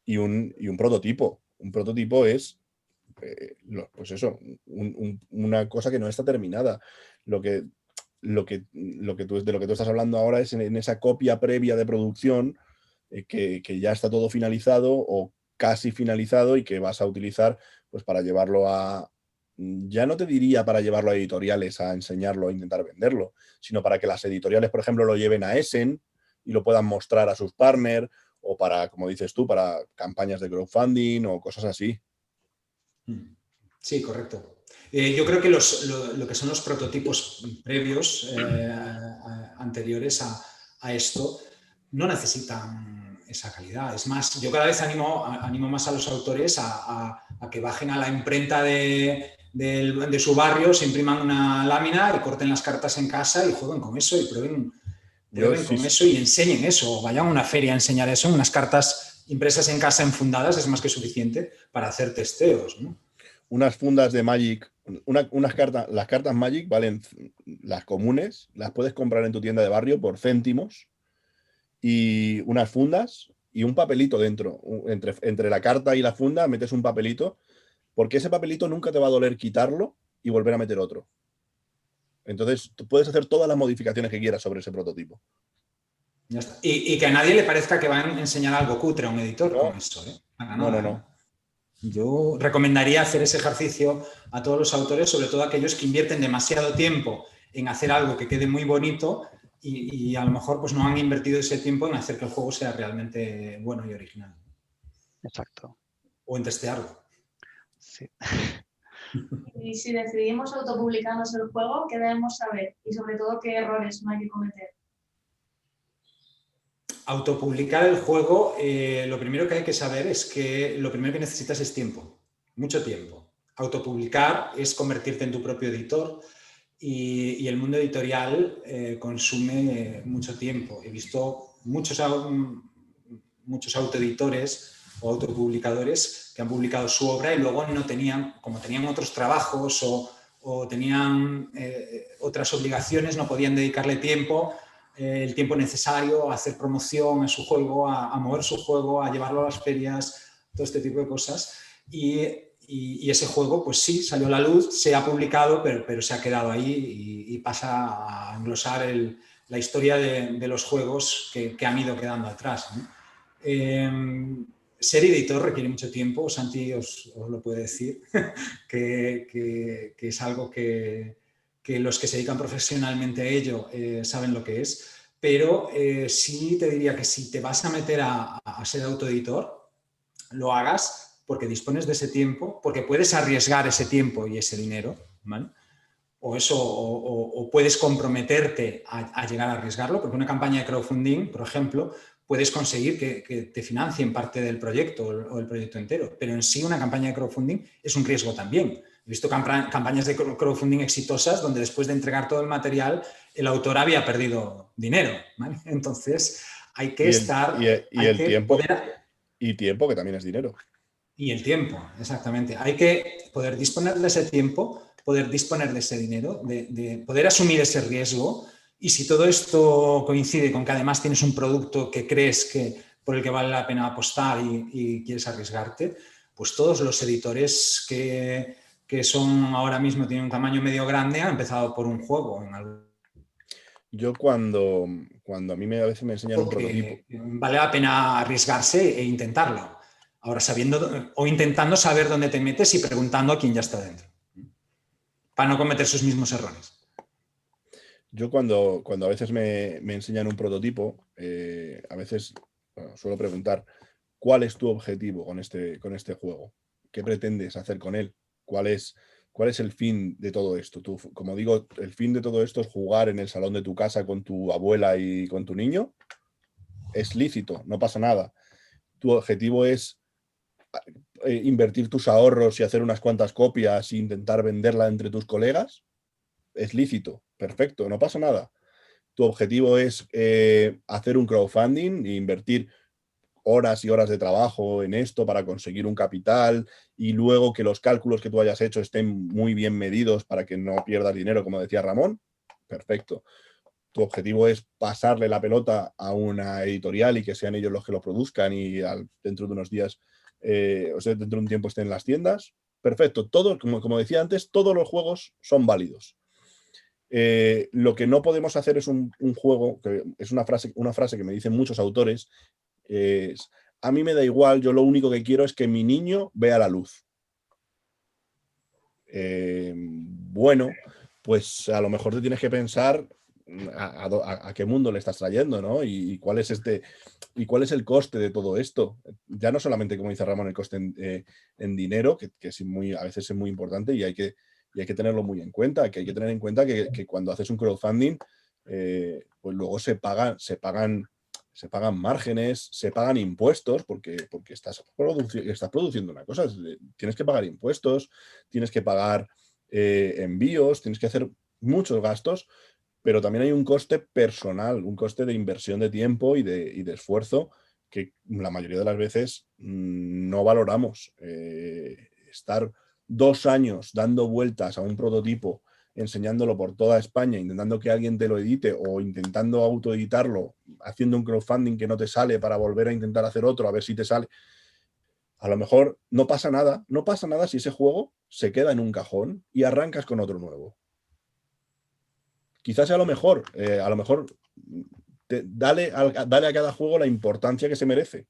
S5: y un prototipo. Un prototipo es, pues eso, una cosa que no está terminada. De lo que tú estás hablando ahora es en esa copia previa de producción que ya está todo finalizado o casi finalizado y que vas a utilizar pues para llevarlo ya no te diría para llevarlo a editoriales a enseñarlo, a intentar venderlo, sino para que las editoriales, por ejemplo, lo lleven a Essen y lo puedan mostrar a sus partners o para, como dices tú, para campañas de crowdfunding o cosas así.
S4: Sí, correcto. Yo creo que lo que son los prototipos previos anteriores a esto no necesitan esa calidad. Es más, yo cada vez animo más a los autores a que bajen a la imprenta de su barrio, se impriman una lámina y corten las cartas en casa y jueguen con eso y prueben con eso y enseñen eso. O vayan a una feria a enseñar eso. Unas cartas impresas en casa enfundadas es más que suficiente para hacer testeos, ¿no?
S5: Unas fundas de Magic, las cartas Magic valen, las comunes, las puedes comprar en tu tienda de barrio por céntimos y unas fundas y un papelito dentro. Entre la carta y la funda metes un papelito porque ese papelito nunca te va a doler quitarlo y volver a meter otro. Entonces, tú puedes hacer todas las modificaciones que quieras sobre ese prototipo.
S4: Ya está. Y que a nadie le parezca que van a enseñar algo cutre a un editor con eso, ¿eh? Para nada.
S5: No.
S4: Yo recomendaría hacer ese ejercicio a todos los autores, sobre todo aquellos que invierten demasiado tiempo en hacer algo que quede muy bonito y a lo mejor pues, no han invertido ese tiempo en hacer que el juego sea realmente bueno y original.
S2: Exacto.
S4: O en testearlo.
S2: Sí.
S1: Y si decidimos autopublicarnos el juego, ¿qué debemos saber? Y sobre todo, ¿qué errores no hay que cometer?
S4: Autopublicar el juego, lo primero que hay que saber es que lo primero que necesitas es tiempo, mucho tiempo. Autopublicar es convertirte en tu propio editor y el mundo editorial consume mucho tiempo. He visto muchos autoeditores o autopublicadores que han publicado su obra y luego no tenían, como tenían otros trabajos o tenían otras obligaciones, no podían dedicarle tiempo, el tiempo necesario a hacer promoción a su juego, a mover su juego, a llevarlo a las ferias, todo este tipo de cosas. Y ese juego, pues sí, salió a la luz, se ha publicado, pero se ha quedado ahí y pasa a englosar la historia de los juegos que han ido quedando atrás, ¿no? Ser editor requiere mucho tiempo, Santi os lo puede decir, que es algo que los que se dedican profesionalmente a ello saben lo que es, pero sí te diría que si te vas a meter a ser autoeditor, lo hagas porque dispones de ese tiempo, porque puedes arriesgar ese tiempo y ese dinero, ¿vale? O puedes comprometerte a llegar a arriesgarlo, porque una campaña de crowdfunding, por ejemplo, puedes conseguir que te financien parte del proyecto o el proyecto entero, pero en sí una campaña de crowdfunding es un riesgo también. He visto campañas de crowdfunding exitosas donde después de entregar todo el material el autor había perdido dinero, ¿vale? Entonces hay que
S5: tiempo, que también es dinero.
S4: Y el tiempo, exactamente. Hay que poder disponer de ese tiempo, poder disponer de ese dinero, de poder asumir ese riesgo. Y si todo esto coincide con que además tienes un producto que crees por el que vale la pena apostar y quieres arriesgarte, pues todos los editores que son ahora mismo, tienen un tamaño medio grande, han empezado por un juego.
S5: Yo cuando a mí a veces me enseñan un prototipo.
S4: Vale la pena arriesgarse e intentarlo. Ahora, sabiendo o intentando saber dónde te metes y preguntando a quién ya está dentro, para no cometer sus mismos errores.
S5: Yo cuando a veces me enseñan un prototipo, a veces suelo preguntar, ¿cuál es tu objetivo con este juego? ¿Qué pretendes hacer con él? ¿Cuál es el fin de todo esto? Tú, como digo, el fin de todo esto es jugar en el salón de tu casa con tu abuela y con tu niño. Es lícito, no pasa nada. Tu objetivo es invertir tus ahorros y hacer unas cuantas copias e intentar venderla entre tus colegas. Es lícito, perfecto, no pasa nada. Tu objetivo es hacer un crowdfunding e invertir horas y horas de trabajo en esto para conseguir un capital y luego que los cálculos que tú hayas hecho estén muy bien medidos para que no pierdas dinero, como decía Ramón. Perfecto. Tu objetivo es pasarle la pelota a una editorial y que sean ellos los que lo produzcan y dentro de unos días, dentro de un tiempo estén en las tiendas. Perfecto. Todo, como decía antes, todos los juegos son válidos. Lo que no podemos hacer es un juego, que es una frase que me dicen muchos autores, es: a mí me da igual, yo lo único que quiero es que mi niño vea la luz. Bueno, pues a lo mejor te tienes que pensar a qué mundo le estás trayendo, ¿no? Y cuál es el coste de todo esto. Ya no solamente, como dice Ramón, el coste en dinero, que a veces es muy importante y hay que tenerlo muy en cuenta, que hay que tener en cuenta que cuando haces un crowdfunding, pues luego se pagan márgenes, se pagan impuestos, porque estás produciendo una cosa. Tienes que pagar impuestos, tienes que pagar envíos, tienes que hacer muchos gastos, pero también hay un coste personal, un coste de inversión de tiempo y de esfuerzo que la mayoría de las veces no valoramos. Estar 2 años dando vueltas a un prototipo, enseñándolo por toda España, intentando que alguien te lo edite o intentando autoeditarlo, haciendo un crowdfunding que no te sale para volver a intentar hacer otro, a ver si te sale. A lo mejor no pasa nada si ese juego se queda en un cajón y arrancas con otro nuevo. Quizás sea lo mejor, a lo mejor dale a cada juego la importancia que se merece.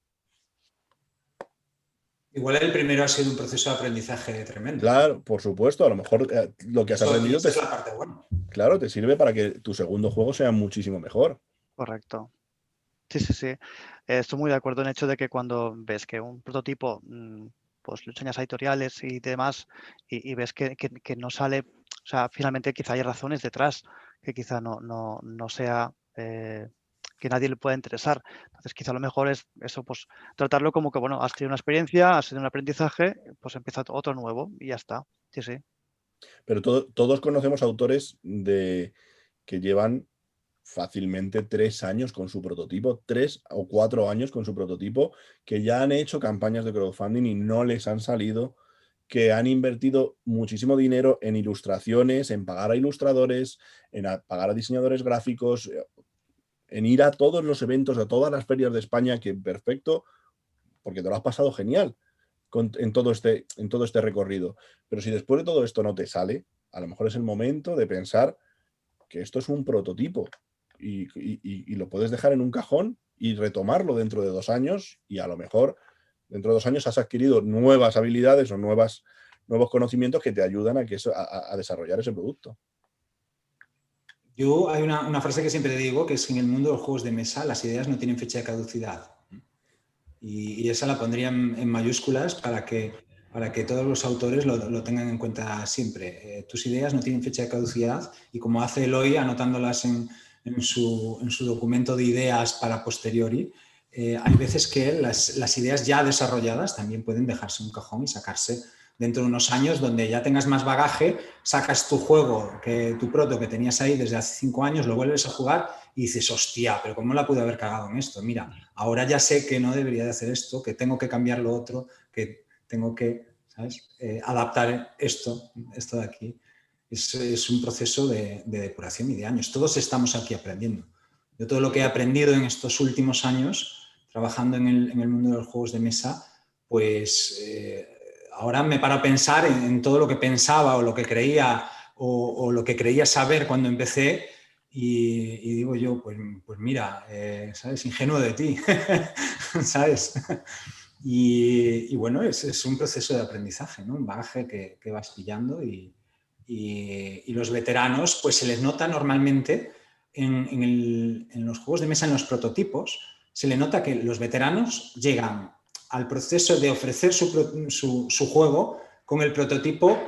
S4: Igual el primero ha sido un proceso de aprendizaje tremendo.
S5: Claro, por supuesto, a lo mejor lo que has aprendido
S4: es la parte buena.
S5: Claro, te sirve para que tu segundo juego sea muchísimo mejor.
S2: Correcto. Sí. Estoy muy de acuerdo en el hecho de que cuando ves que un prototipo, pues lo enseñas a editoriales y demás, y ves que no sale, o sea, finalmente quizá hay razones detrás, que quizá no sea que nadie le pueda interesar. Entonces, quizá lo mejor es eso, pues tratarlo como que, bueno, has tenido una experiencia, has tenido un aprendizaje, pues empieza otro nuevo y ya está. Sí.
S5: Pero todos conocemos autores que llevan fácilmente 3 años con su prototipo, 3 o 4 años con su prototipo, que ya han hecho campañas de crowdfunding y no les han salido, que han invertido muchísimo dinero en ilustraciones, en pagar a ilustradores, en pagar a diseñadores gráficos, en ir a todos los eventos, a todas las ferias de España, que perfecto, porque te lo has pasado genial. en todo este recorrido. Pero si después de todo esto no te sale, a lo mejor es el momento de pensar que esto es un prototipo y lo puedes dejar en un cajón y retomarlo dentro de 2 años, y a lo mejor dentro de 2 años has adquirido nuevas habilidades o nuevos conocimientos que te ayudan a desarrollar ese producto.
S4: Hay una frase que siempre digo, que es que en el mundo de los juegos de mesa las ideas no tienen fecha de caducidad. Y esa la pondría en mayúsculas para que todos los autores lo tengan en cuenta siempre. Tus ideas no tienen fecha de caducidad, y como hace Eloy anotándolas en su documento de ideas para posteriori, hay veces que las ideas ya desarrolladas también pueden dejarse en un cajón y sacarse dentro de unos años, donde ya tengas más bagaje, sacas tu juego, tu proto que tenías ahí desde hace 5 años, lo vuelves a jugar y dices, hostia, pero ¿cómo la pude haber cagado en esto? Mira, ahora ya sé que no debería de hacer esto, que tengo que cambiar lo otro, que tengo que, ¿sabes? Adaptar esto de aquí. Es un proceso de depuración y de años. Todos estamos aquí aprendiendo. Yo todo lo que he aprendido en estos últimos años, trabajando en el mundo de los juegos de mesa, pues ahora me paro a pensar en todo lo que pensaba o lo que creía o lo que creía saber cuando empecé, y digo yo, pues mira, ¿sabes? Ingenuo de ti, ¿sabes? Y bueno, es un proceso de aprendizaje, ¿no? Un bagaje que vas pillando, y los veteranos, pues se les nota normalmente en los juegos de mesa, en los prototipos, se le nota que los veteranos llegan al proceso de ofrecer su juego con el prototipo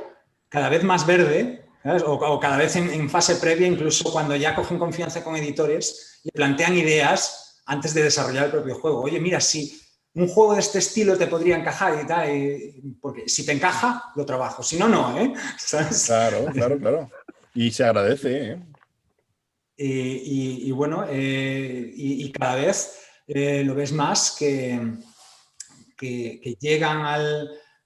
S4: cada vez más verde, ¿sabes? O cada vez en fase previa, incluso cuando ya cogen confianza con editores, le plantean ideas antes de desarrollar el propio juego. Oye, mira, si un juego de este estilo te podría encajar y tal, porque si te encaja, lo trabajo, si no, no, ¿eh? ¿Sabes?
S5: Claro. Y se agradece, ¿eh?
S4: Y bueno, y cada vez lo ves más que llegan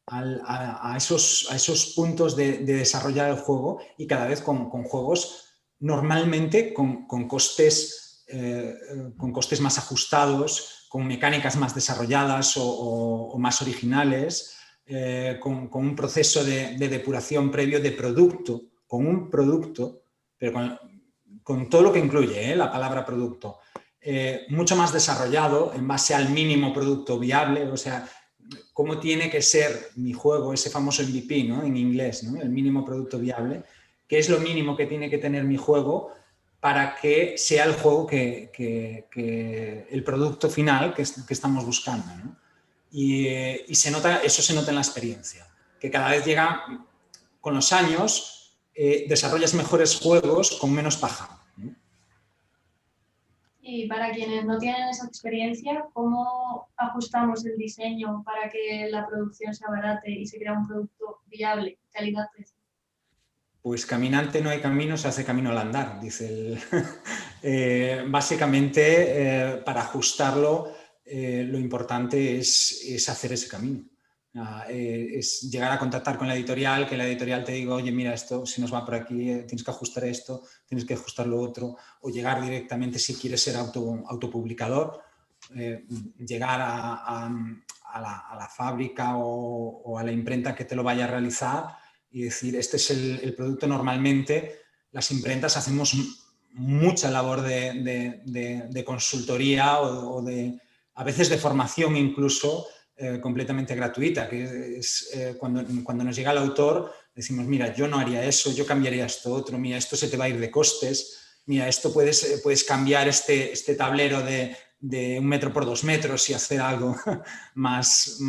S4: a esos puntos de desarrollar el juego, y cada vez con juegos normalmente con costes más ajustados, con mecánicas más desarrolladas o más originales, con un proceso de depuración previo de producto, con un producto, pero con todo lo que incluye la palabra producto. Mucho más desarrollado en base al mínimo producto viable, o sea, cómo tiene que ser mi juego, ese famoso MVP, ¿no? En inglés, ¿no? El mínimo producto viable, qué es lo mínimo que tiene que tener mi juego para que sea el juego el producto final que estamos buscando, ¿no? Y eso se nota en la experiencia, que cada vez llega, con los años, desarrollas mejores juegos con menos paja.
S1: Y para quienes no tienen esa experiencia, ¿cómo ajustamos el diseño para que la producción se abarate y se crea un producto viable, calidad-precio?
S4: Pues caminante no hay camino, se hace camino al andar, dice básicamente, para ajustarlo, lo importante es hacer ese camino. Es llegar a contactar con la editorial, que la editorial te diga, oye, mira, esto se nos va por aquí, tienes que ajustar esto, tienes que ajustar lo otro, o llegar directamente, si quieres ser autopublicador, llegar a la fábrica o a la imprenta que te lo vaya a realizar y decir, este es el producto. Normalmente las imprentas hacemos mucha labor de consultoría o a veces de formación incluso, completamente gratuita, que es cuando nos llega el autor, decimos, mira, yo no haría eso, yo cambiaría esto otro, mira, esto se te va a ir de costes, mira, esto puedes cambiar este tablero de 1 metro por 2 metros y hacer algo más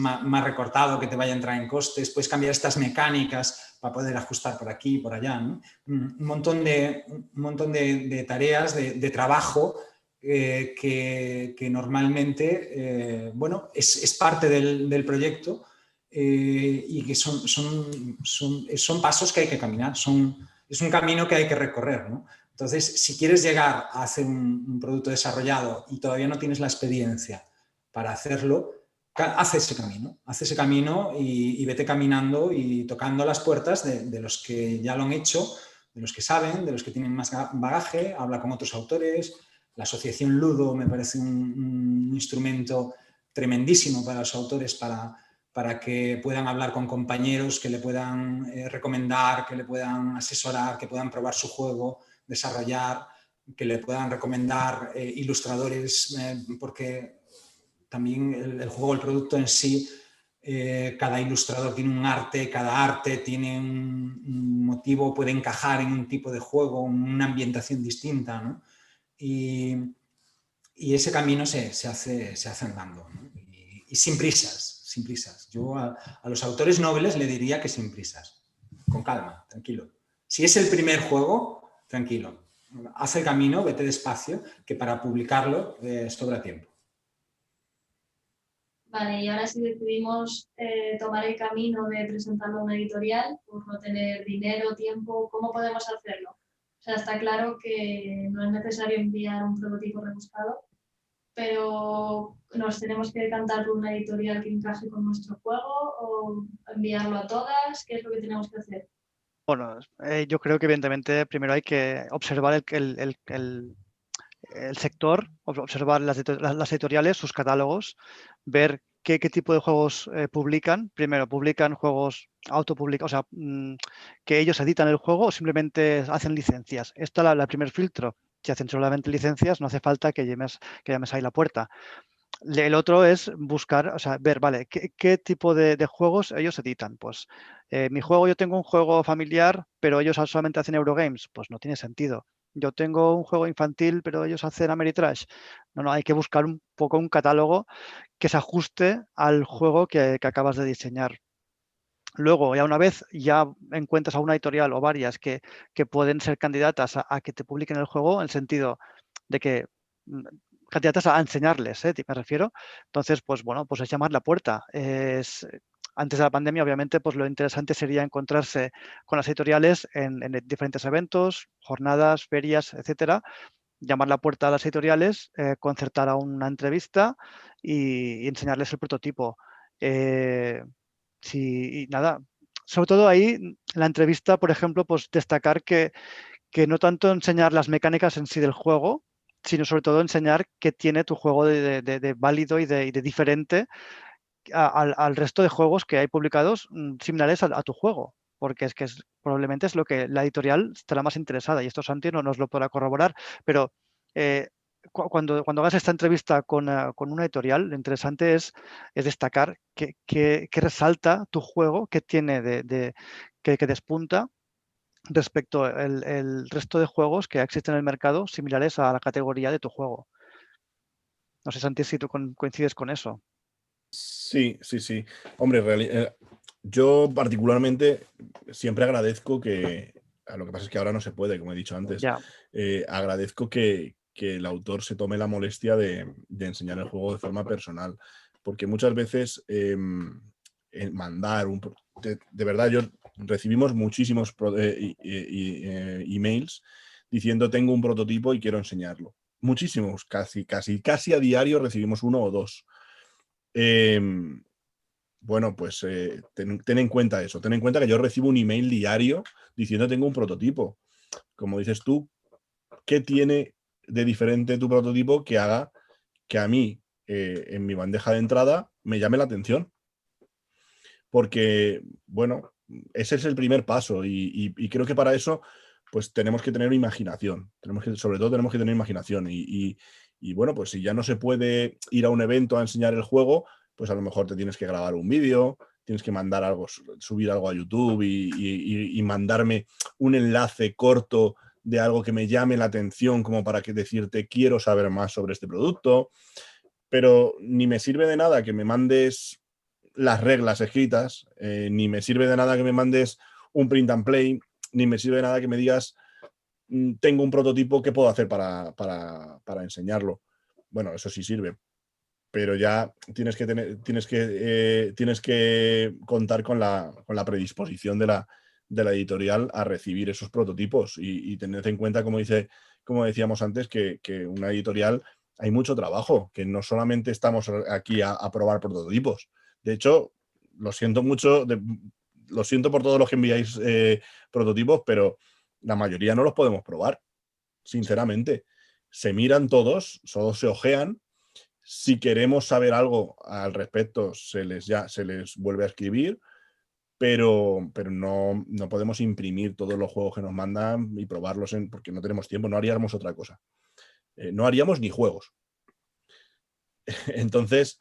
S4: recortado que te vaya a entrar en costes, puedes cambiar estas mecánicas para poder ajustar por aquí y por allá, ¿no? Un montón de tareas, de trabajo, que normalmente, bueno, es parte del proyecto, y que son pasos que hay que caminar, es un camino que hay que recorrer, ¿no? Entonces, si quieres llegar a hacer un producto desarrollado y todavía no tienes la experiencia para hacerlo, haz ese camino y vete caminando y tocando las puertas de los que ya lo han hecho, de los que saben, de los que tienen más bagaje, habla con otros autores. La asociación Ludo me parece un instrumento tremendísimo para los autores para para que puedan hablar con compañeros, que le puedan recomendar, que le puedan asesorar, que puedan probar su juego, desarrollar, que le puedan recomendar ilustradores, porque también el juego, el producto en sí, cada ilustrador tiene un arte, cada arte tiene un motivo, puede encajar en un tipo de juego, una ambientación distinta, ¿no? Y ese camino se hace andando, ¿no? Y sin prisas, sin prisas. Yo a los autores nobles le diría que sin prisas, con calma, tranquilo. Si es el primer juego, tranquilo. Haz el camino, vete despacio, que para publicarlo sobra tiempo.
S1: Vale, y ahora si decidimos tomar el camino de presentarlo a una editorial, por no tener dinero, tiempo, ¿cómo podemos hacerlo? O sea, está claro que no es necesario enviar un prototipo rebuscado, pero nos tenemos que decantar por una editorial que encaje con nuestro juego o enviarlo a todas. ¿Qué es lo que tenemos que hacer?
S2: Bueno, yo creo que evidentemente primero hay que observar el sector, observar las editoriales, sus catálogos, ver qué tipo de juegos publican. Primero, publican juegos autopublicados, o sea, que ellos editan el juego o simplemente hacen licencias. Esta es el primer filtro. Si hacen solamente licencias, no hace falta que llames ahí la puerta. El otro es buscar, o sea, ver, vale, qué tipo de juegos ellos editan. Pues yo tengo un juego familiar, pero ellos solamente hacen Eurogames. Pues no tiene sentido. Yo tengo un juego infantil, pero ellos hacen Ameritrash. No, hay que buscar un poco un catálogo que se ajuste al juego que acabas de diseñar. Luego, ya una vez ya encuentras a una editorial o varias que pueden ser candidatas a que te publiquen el juego, en el sentido de que candidatas a enseñarles, me refiero. Entonces, pues bueno, pues es llamar la puerta. Antes de la pandemia, obviamente, pues lo interesante sería encontrarse con las editoriales en diferentes eventos, jornadas, ferias, etcétera, llamar la puerta a las editoriales, concertar a una entrevista y enseñarles el prototipo. Y nada, sobre todo ahí, en la entrevista, por ejemplo, pues destacar que no tanto enseñar las mecánicas en sí del juego, sino sobre todo enseñar qué tiene tu juego de válido y de diferente al resto de juegos que hay publicados similares a tu juego, porque probablemente es lo que la editorial estará más interesada, y esto Santi no nos lo podrá corroborar, pero cuando hagas esta entrevista con una editorial, lo interesante es destacar qué resalta tu juego, qué tiene que despunta respecto al resto de juegos que existen en el mercado similares a la categoría de tu juego. No sé, Santi, si tú coincides con eso.
S5: Sí. Hombre, yo particularmente siempre agradezco lo que pasa es que ahora no se puede, como he dicho antes.
S2: Ya.
S5: Agradezco que el autor se tome la molestia de enseñar el juego de forma personal, porque muchas veces mandar de verdad, recibimos muchísimos emails diciendo tengo un prototipo y quiero enseñarlo. Muchísimos, casi a diario recibimos uno o dos. Bueno, pues ten en cuenta eso. Ten en cuenta que yo recibo un email diario diciendo tengo un prototipo. Como dices tú, ¿qué tiene de diferente tu prototipo que haga que a mí, en mi bandeja de entrada, me llame la atención? Porque, bueno, ese es el primer paso y creo que para eso pues tenemos que tener imaginación. Sobre todo tenemos que tener imaginación y bueno, pues si ya no se puede ir a un evento a enseñar el juego, pues a lo mejor te tienes que grabar un vídeo, tienes que mandar algo, subir algo a YouTube y mandarme un enlace corto de algo que me llame la atención como para decirte quiero saber más sobre este producto, pero ni me sirve de nada que me mandes las reglas escritas, ni me sirve de nada que me mandes un print and play, ni me sirve de nada que me digas tengo un prototipo que puedo hacer para enseñarlo. Bueno, eso sí sirve, pero ya tienes que contar con la predisposición de la editorial a recibir esos prototipos y tened en cuenta, como decíamos antes, que una editorial hay mucho trabajo, que no solamente estamos aquí a probar prototipos. De hecho, lo siento mucho, lo siento por todos los que enviáis prototipos, pero la mayoría no los podemos probar, sinceramente. Se miran todos se ojean, Si queremos saber algo al respecto, se les vuelve a escribir, pero no podemos imprimir todos los juegos que nos mandan y probarlos porque no tenemos tiempo, no haríamos otra cosa. No haríamos ni juegos. Entonces,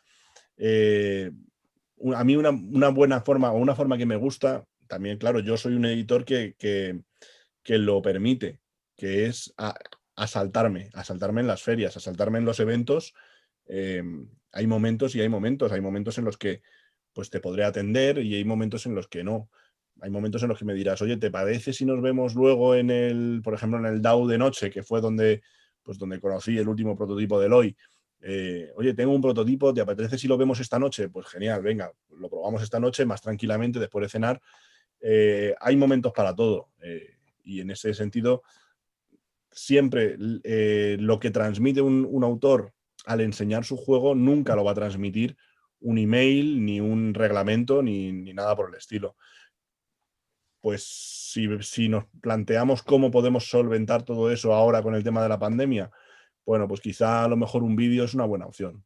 S5: a mí una buena forma, o una forma que me gusta, también, claro, yo soy un editor que lo permite, que es asaltarme en las ferias, asaltarme en los eventos. Hay momentos y hay momentos. Hay momentos en los que pues te podré atender y hay momentos en los que no. Hay momentos en los que me dirás, oye, ¿te parece si nos vemos luego por ejemplo, en el DAO de noche, que fue donde conocí el último prototipo de Eloy? Oye, tengo un prototipo, ¿te apetece si lo vemos esta noche? Pues genial, venga, lo probamos esta noche más tranquilamente después de cenar. Hay momentos para todo y en ese sentido siempre lo que transmite un autor al enseñar su juego nunca lo va a transmitir un email, ni un reglamento, ni nada por el estilo. Pues si nos planteamos cómo podemos solventar todo eso ahora con el tema de la pandemia, bueno, pues quizá a lo mejor un vídeo es una buena opción.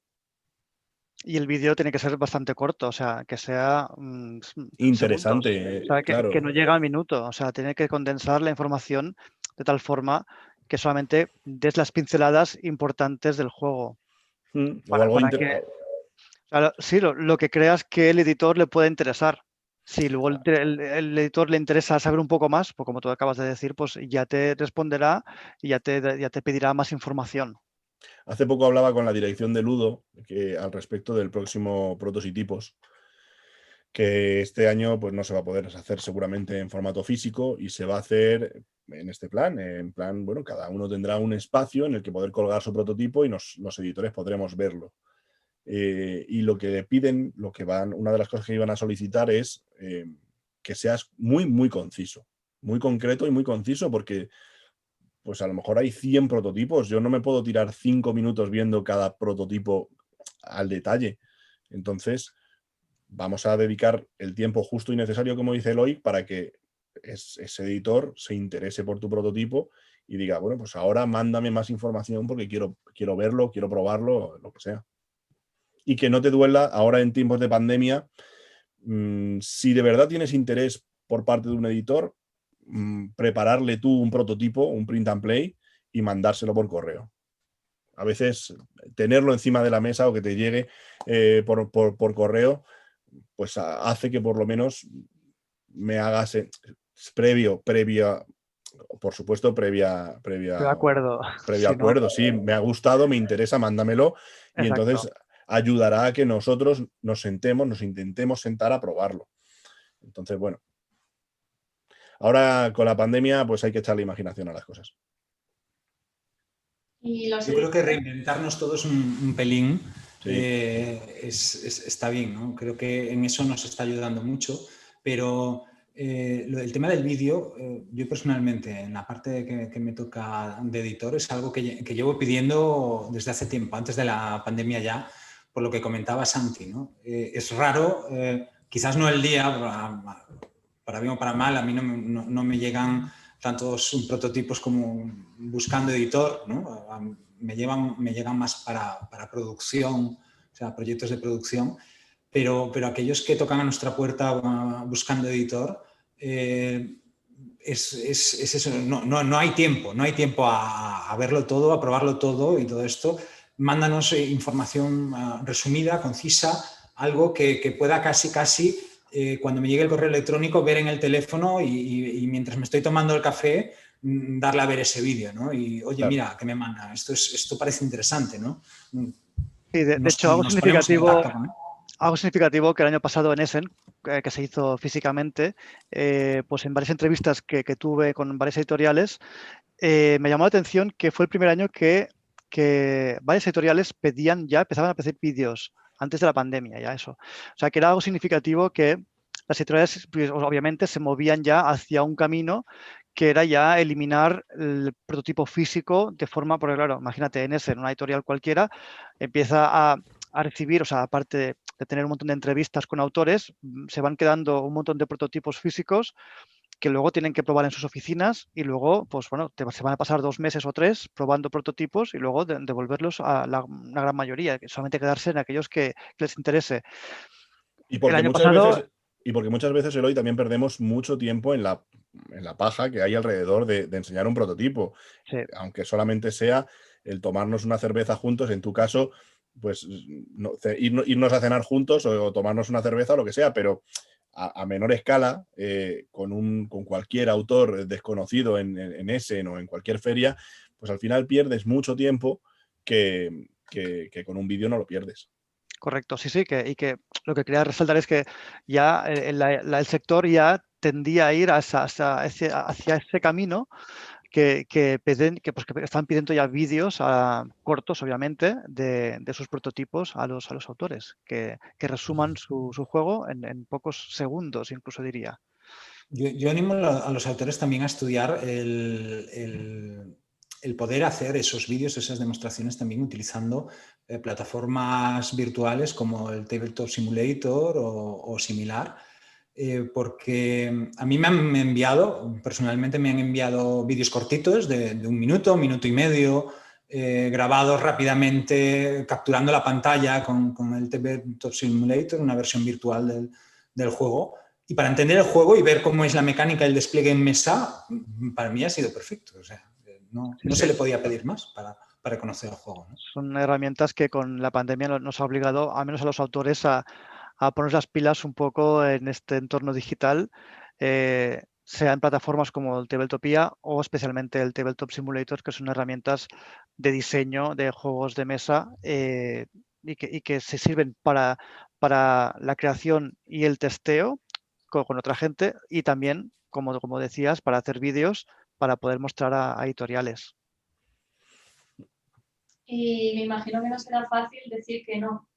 S2: Y el vídeo tiene que ser bastante corto, o sea, que sea
S5: interesante,
S2: segundos, o sea,
S5: claro.
S2: que no llega al minuto, o sea, tiene que condensar la información de tal forma que solamente des las pinceladas importantes del juego.
S5: O algo
S2: sí, lo que creas que el editor le pueda interesar. Si luego el editor le interesa saber un poco más, pues como tú acabas de decir, pues ya te responderá y ya te pedirá más información.
S5: Hace poco hablaba con la dirección de Ludo al respecto del próximo Prototipos, que este año pues no se va a poder hacer seguramente en formato físico y se va a hacer en este plan, bueno, cada uno tendrá un espacio en el que poder colgar su prototipo y los editores podremos verlo. Y lo que piden, una de las cosas que iban a solicitar es que seas muy, muy conciso, muy concreto y muy conciso, porque pues a lo mejor hay 100 prototipos, yo no me puedo tirar 5 minutos viendo cada prototipo al detalle. Entonces, vamos a dedicar el tiempo justo y necesario, como dice Eloy, para que ese editor se interese por tu prototipo y diga, bueno, pues ahora mándame más información porque quiero verlo, quiero probarlo, lo que sea. Y que no te duela ahora en tiempos de pandemia, si de verdad tienes interés por parte de un editor, prepararle tú un prototipo, un print and play y mandárselo por correo. A veces tenerlo encima de la mesa o que te llegue por correo, pues hace que por lo menos me hagas previa, por supuesto, previa
S2: acuerdo.
S5: Previo acuerdo, sí, me ha gustado, me interesa, mándamelo. Y
S2: Exacto.
S5: Entonces ayudará a que nosotros nos intentemos sentar a probarlo. Entonces, bueno. Ahora con la pandemia, pues hay que echarle imaginación a las cosas.
S4: Yo creo que reinventarnos todos un pelín
S5: sí.
S4: Está bien, ¿no? Creo que en eso nos está ayudando mucho, pero el tema del vídeo, yo personalmente, en la parte que me toca de editor, es algo que llevo pidiendo desde hace tiempo, antes de la pandemia ya, por lo que comentaba Santi, ¿no? Es raro, quizás no el día, para bien o para mal, a mí no me llegan tantos prototipos como buscando editor, ¿no? Me llegan más para producción, o sea, proyectos de producción, pero aquellos que tocan a nuestra puerta buscando editor, es eso, no hay tiempo a verlo todo, a probarlo todo y todo esto. Mándanos información resumida, concisa, algo que pueda casi cuando me llegue el correo electrónico, ver en el teléfono y mientras me estoy tomando el café, darle a ver ese vídeo, ¿no? Y, oye, claro, mira, ¿qué me manda? Esto parece interesante, ¿no?
S2: Sí, de hecho, algo significativo que el año pasado en Essen, que se hizo físicamente, pues en varias entrevistas que tuve con varias editoriales, me llamó la atención que fue el primer año que varias editoriales empezaban a pedir vídeos antes de la pandemia, ya eso. O sea, que era algo significativo que las editoriales, pues, obviamente, se movían ya hacia un camino que era ya eliminar el prototipo físico de forma, porque claro, imagínate, en una editorial cualquiera, empieza a recibir, o sea, aparte de tener un montón de entrevistas con autores, se van quedando un montón de prototipos físicos que luego tienen que probar en sus oficinas y luego, pues bueno, se van a pasar 2 meses o 3 probando prototipos y luego devolverlos a una gran mayoría, solamente quedarse en aquellos que les interese.
S5: Y
S2: El
S5: porque
S2: año
S5: muchas
S2: pasado,
S5: veces, Eloy, también perdemos mucho tiempo en la paja que hay alrededor de enseñar un prototipo.
S2: sí,
S5: Aunque solamente sea el tomarnos una cerveza juntos, en tu caso, pues irnos a cenar juntos o tomarnos una cerveza o lo que sea, pero a menor escala, con cualquier autor desconocido en Essen o en cualquier feria, pues al final pierdes mucho tiempo que con un vídeo no lo pierdes.
S2: correcto, sí, y que lo que quería resaltar es que ya el sector ya tendía a ir hacia ese camino que están pidiendo ya vídeos cortos, obviamente, de sus prototipos a los autores, que resuman su juego en pocos segundos, incluso diría.
S4: Yo animo a los autores también a estudiar el poder hacer esos vídeos, esas demostraciones también utilizando plataformas virtuales como el Tabletop Simulator o similar, porque a mí me han enviado, personalmente me han enviado vídeos cortitos de 1 minuto, 1 minuto y medio, grabados rápidamente, capturando la pantalla con el Tabletop Simulator, una versión virtual del juego. Y para entender el juego y ver cómo es la mecánica y el despliegue en mesa, para mí ha sido perfecto. O sea, no se le podía pedir más para conocer el juego, ¿no?
S2: Son herramientas que con la pandemia nos ha obligado, al menos a los autores, a poner las pilas un poco en este entorno digital, sea en plataformas como el Tabletopia o especialmente el Tabletop Simulator, que son herramientas de diseño de juegos de mesa y que se sirven para la creación y el testeo con otra gente y también, como decías, para hacer vídeos para poder mostrar a editoriales.
S1: Y me imagino que no será fácil decir que no,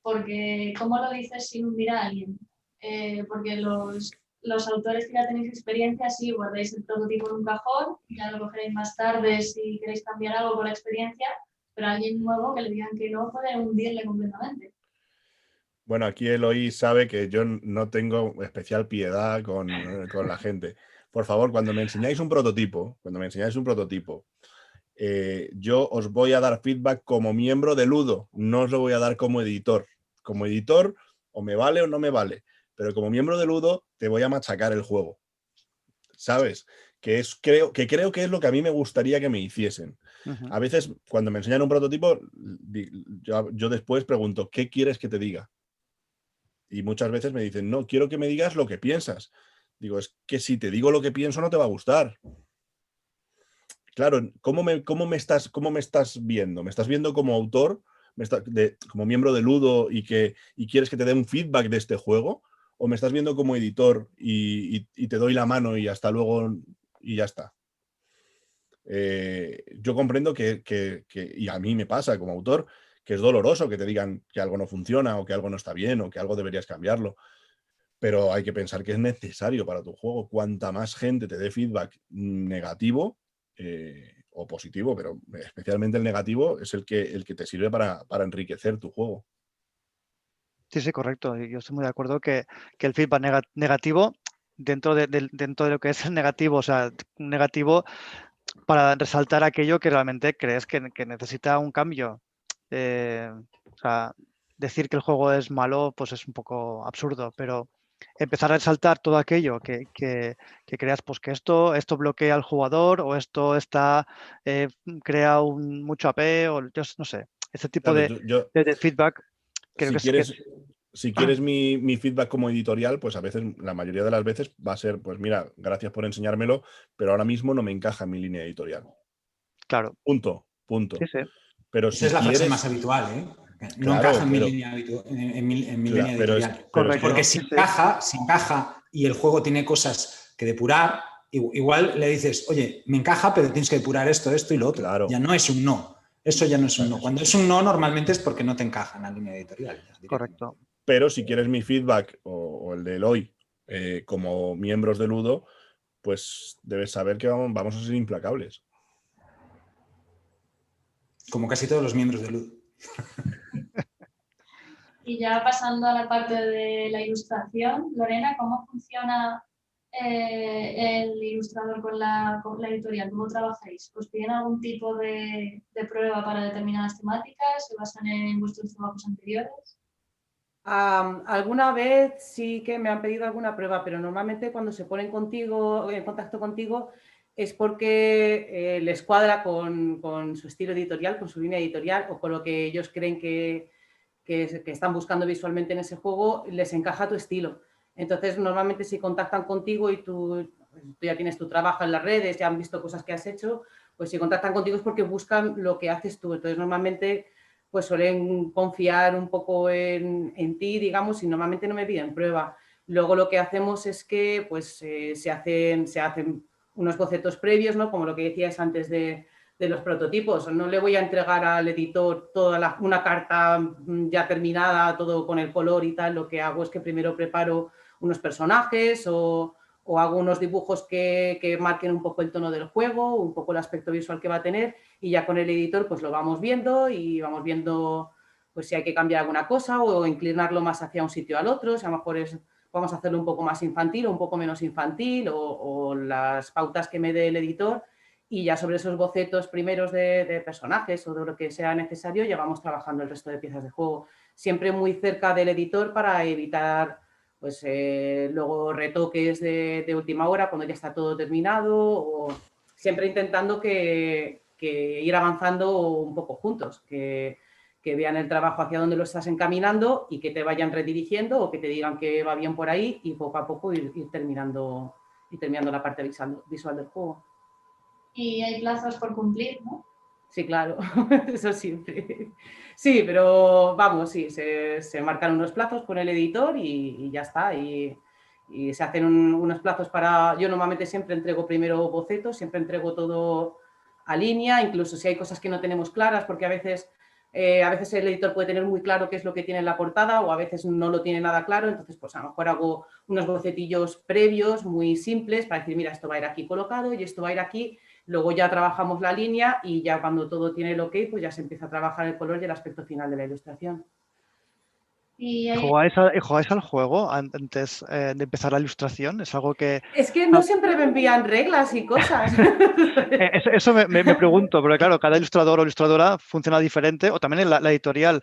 S1: porque ¿cómo lo dices sin hundir a alguien? Porque los autores que ya tenéis experiencia, sí, guardáis el prototipo en un cajón, ya lo cogeréis más tarde si queréis cambiar algo con la experiencia, pero a alguien nuevo que le digan que no puede hundirle completamente.
S5: Bueno, aquí Eloy sabe que yo no tengo especial piedad con la gente. Por favor, cuando me enseñáis un prototipo, yo os voy a dar feedback como miembro de Ludo, no os lo voy a dar como editor. Como editor, o me vale o no me vale, pero como miembro de Ludo te voy a machacar el juego. ¿Sabes? Creo que es lo que a mí me gustaría que me hiciesen.
S2: Uh-huh.
S5: A veces, cuando me enseñan un prototipo, yo después pregunto, ¿qué quieres que te diga? Y muchas veces me dicen, no, quiero que me digas lo que piensas. Digo, es que si te digo lo que pienso no te va a gustar. Claro, ¿cómo me estás viendo? ¿Me estás viendo como autor, como miembro de Ludo y quieres que te dé un feedback de este juego? ¿O me estás viendo como editor y te doy la mano y hasta luego y ya está? Yo comprendo y a mí me pasa como autor, que es doloroso que te digan que algo no funciona o que algo no está bien o que algo deberías cambiarlo. Pero hay que pensar que es necesario para tu juego. Cuanta más gente te dé feedback negativo o positivo, pero especialmente el negativo, es el que te sirve para enriquecer tu juego.
S2: Sí, correcto. Yo estoy muy de acuerdo que el feedback negativo, dentro de lo que es el negativo, o sea, un negativo para resaltar aquello que realmente crees que necesita un cambio. O sea, decir que el juego es malo, pues es un poco absurdo, pero empezar a resaltar todo aquello que creas, pues que esto bloquea al jugador o esto crea mucho AP o yo no sé, ese tipo
S5: Claro,
S2: de feedback creo
S5: si
S2: que es...
S5: quieres mi feedback como editorial, pues a veces, la mayoría de las veces va a ser, pues mira, gracias por enseñármelo, pero ahora mismo no me encaja en mi línea editorial.
S2: Claro.
S5: Punto.
S2: Sí.
S5: Pero
S4: Esa
S5: si
S4: es la frase
S5: quieres...
S4: más habitual, ¿eh? No
S5: Claro,
S4: encaja en
S5: pero...
S4: mi línea editorial.
S2: Correcto.
S4: Porque si encaja y el juego tiene cosas que depurar, igual le dices, oye, me encaja, pero tienes que depurar esto y lo otro.
S5: Claro.
S4: Ya no es un no. Eso ya no es un no. Cuando es un no, normalmente es porque no te encaja en la línea editorial.
S2: Correcto.
S5: Pero si quieres mi feedback o el de Eloy como miembros de Ludo, pues debes saber que vamos a ser implacables.
S4: Como casi todos los miembros de Ludo.
S1: Y ya pasando a la parte de la ilustración, Lorena, ¿cómo funciona el ilustrador con la editorial? ¿Cómo trabajáis? ¿Os piden algún tipo de prueba para determinadas temáticas? ¿Se basan en vuestros trabajos anteriores?
S3: Alguna vez sí que me han pedido alguna prueba, pero normalmente cuando se ponen contigo, en contacto contigo, es porque les cuadra con su estilo editorial, con su línea editorial o con lo que ellos creen que están buscando visualmente en ese juego, les encaja tu estilo. Entonces, normalmente si contactan contigo y tú ya tienes tu trabajo en las redes, ya han visto cosas que has hecho, pues si contactan contigo es porque buscan lo que haces tú. Entonces, normalmente pues suelen confiar un poco en ti, digamos, y normalmente no me piden prueba. Luego lo que hacemos es que pues, se hacen unos bocetos previos, ¿no? Como lo que decías antes de los prototipos. No le voy a entregar al editor toda una carta ya terminada, todo con el color y tal. Lo que hago es que primero preparo unos personajes o hago unos dibujos que marquen un poco el tono del juego, un poco el aspecto visual que va a tener, y ya con el editor pues lo vamos viendo y vamos viendo pues si hay que cambiar alguna cosa o inclinarlo más hacia un sitio al otro, si a lo mejor vamos a hacerlo un poco más infantil o un poco menos infantil o las pautas que me dé el editor, y ya sobre esos bocetos primeros de personajes o de lo que sea necesario ya vamos trabajando el resto de piezas de juego, siempre muy cerca del editor para evitar pues luego retoques de última hora cuando ya está todo terminado, o siempre intentando que ir avanzando un poco juntos, que vean el trabajo hacia dónde lo estás encaminando y que te vayan redirigiendo o que te digan que va bien por ahí y poco a poco ir terminando la parte visual del juego.
S1: Y hay plazos por cumplir, ¿no?
S3: Sí, claro, eso siempre. Sí, pero vamos, sí, se marcan unos plazos con el editor y ya está. Y se hacen unos plazos para... Yo normalmente siempre entrego primero bocetos, siempre entrego todo a línea, incluso si hay cosas que no tenemos claras, porque a veces el editor puede tener muy claro qué es lo que tiene en la portada o a veces no lo tiene nada claro, entonces pues a lo mejor hago unos bocetillos previos muy simples para decir, mira, esto va a ir aquí colocado y esto va a ir aquí. Luego ya trabajamos la línea y ya cuando todo tiene el ok, pues ya se empieza a trabajar el color y el aspecto final de la ilustración.
S1: Y
S2: ¿Jugáis al juego antes de empezar la ilustración? Es algo que...
S3: Es que no siempre me envían reglas y cosas.
S2: Eso me pregunto, porque claro, cada ilustrador o ilustradora funciona diferente, o también la editorial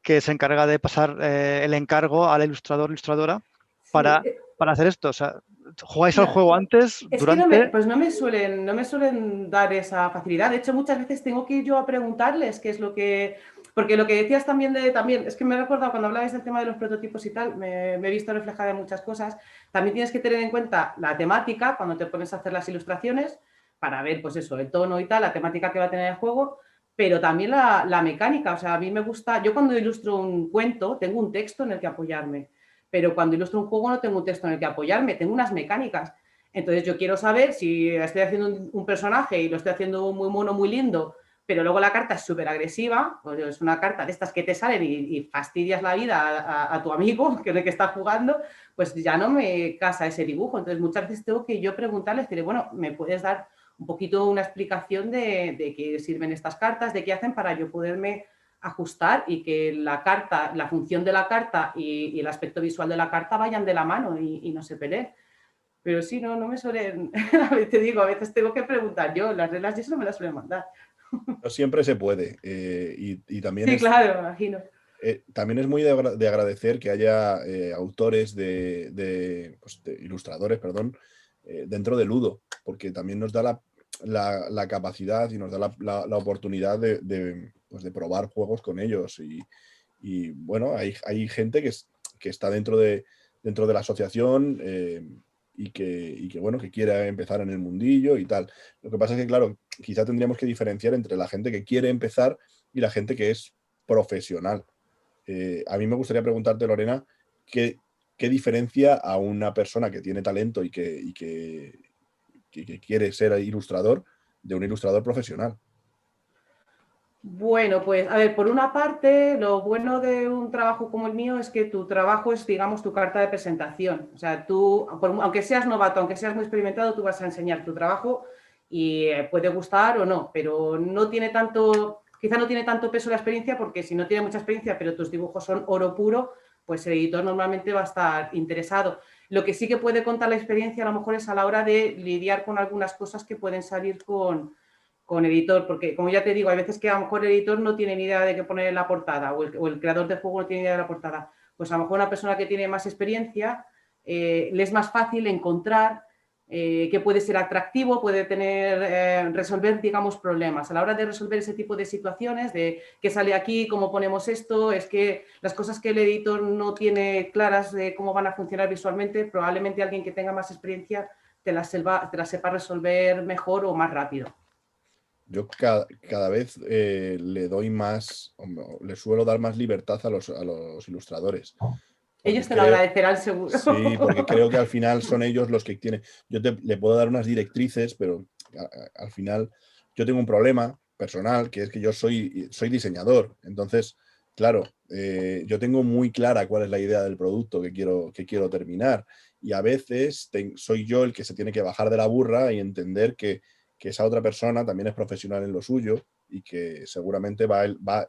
S2: que se encarga de pasar el encargo a la ilustrador o ilustradora para hacer esto. O sea, ¿jugáis al juego antes,
S3: Es
S2: durante...?
S3: que no me suelen dar esa facilidad. De hecho, muchas veces tengo que ir yo a preguntarles qué es lo que... Porque lo que decías también es que me he recordado cuando hablabais del tema de los prototipos y tal, me he visto reflejada en muchas cosas. También tienes que tener en cuenta la temática cuando te pones a hacer las ilustraciones para ver, pues eso, el tono y tal, la temática que va a tener el juego, pero también la mecánica. O sea, a mí me gusta... Yo cuando ilustro un cuento tengo un texto en el que apoyarme, pero cuando ilustro un juego no tengo un texto en el que apoyarme, tengo unas mecánicas. Entonces yo quiero saber si estoy haciendo un personaje y lo estoy haciendo muy mono, muy lindo, pero luego la carta es súper agresiva, pues es una carta de estas que te salen y fastidias la vida a tu amigo que está jugando, pues ya no me casa ese dibujo. Entonces muchas veces tengo que yo preguntarles, decirle, bueno, ¿me puedes dar un poquito una explicación de qué sirven estas cartas, de qué hacen para yo poderme ajustar y que la carta, la función de la carta y el aspecto visual de la carta vayan de la mano y no se peleen? Pero sí, no me suelen, a veces tengo que preguntar yo, las reglas y eso no me las suelen mandar.
S5: No siempre se puede. Y también
S3: Sí, claro, me imagino.
S5: También es muy de agradecer que haya autores pues, de ilustradores, perdón, dentro de Ludo, porque también nos da la capacidad y nos da la oportunidad pues, de probar juegos con ellos. Y bueno, hay gente que está dentro de la asociación y que, bueno, que quiera empezar en el mundillo y tal. Lo que pasa es que, claro, quizá tendríamos que diferenciar entre la gente que quiere empezar y la gente que es profesional. A mí me gustaría preguntarte, Lorena, ¿qué diferencia a una persona que tiene talento y que quiere ser ilustrador de un ilustrador profesional?
S3: Bueno, pues a ver, por una parte, lo bueno de un trabajo como el mío es que tu trabajo es, digamos, tu carta de presentación. O sea, tú, aunque seas novato, aunque seas muy experimentado, tú vas a enseñar tu trabajo y puede gustar o no, pero no tiene tanto, quizá no tiene tanto peso la experiencia, porque si no tiene mucha experiencia, pero tus dibujos son oro puro, pues el editor normalmente va a estar interesado. Lo que sí que puede contar la experiencia a lo mejor es a la hora de lidiar con algunas cosas que pueden salir con editor, porque como ya te digo, hay veces que a lo mejor el editor no tiene ni idea de qué poner en la portada o el creador de juego no tiene ni idea de la portada. Pues a lo mejor una persona que tiene más experiencia le es más fácil encontrar que puede ser atractivo, puede tener, resolver, digamos, problemas. A la hora de resolver ese tipo de situaciones, de qué sale aquí, cómo ponemos esto, es que las cosas que el editor no tiene claras de cómo van a funcionar visualmente, probablemente alguien que tenga más experiencia te las sepa resolver mejor o más rápido.
S5: Yo cada vez le doy más, le suelo dar más libertad a los ilustradores.
S3: Ellos te lo agradecerán seguro.
S5: Sí, porque creo que al final son ellos los que tienen... Yo le puedo dar unas directrices, pero al final yo tengo un problema personal, que es que yo soy diseñador. Entonces, claro, yo tengo muy clara cuál es la idea del producto que quiero terminar. Y a veces soy yo el que se tiene que bajar de la burra y entender que esa otra persona también es profesional en lo suyo y que seguramente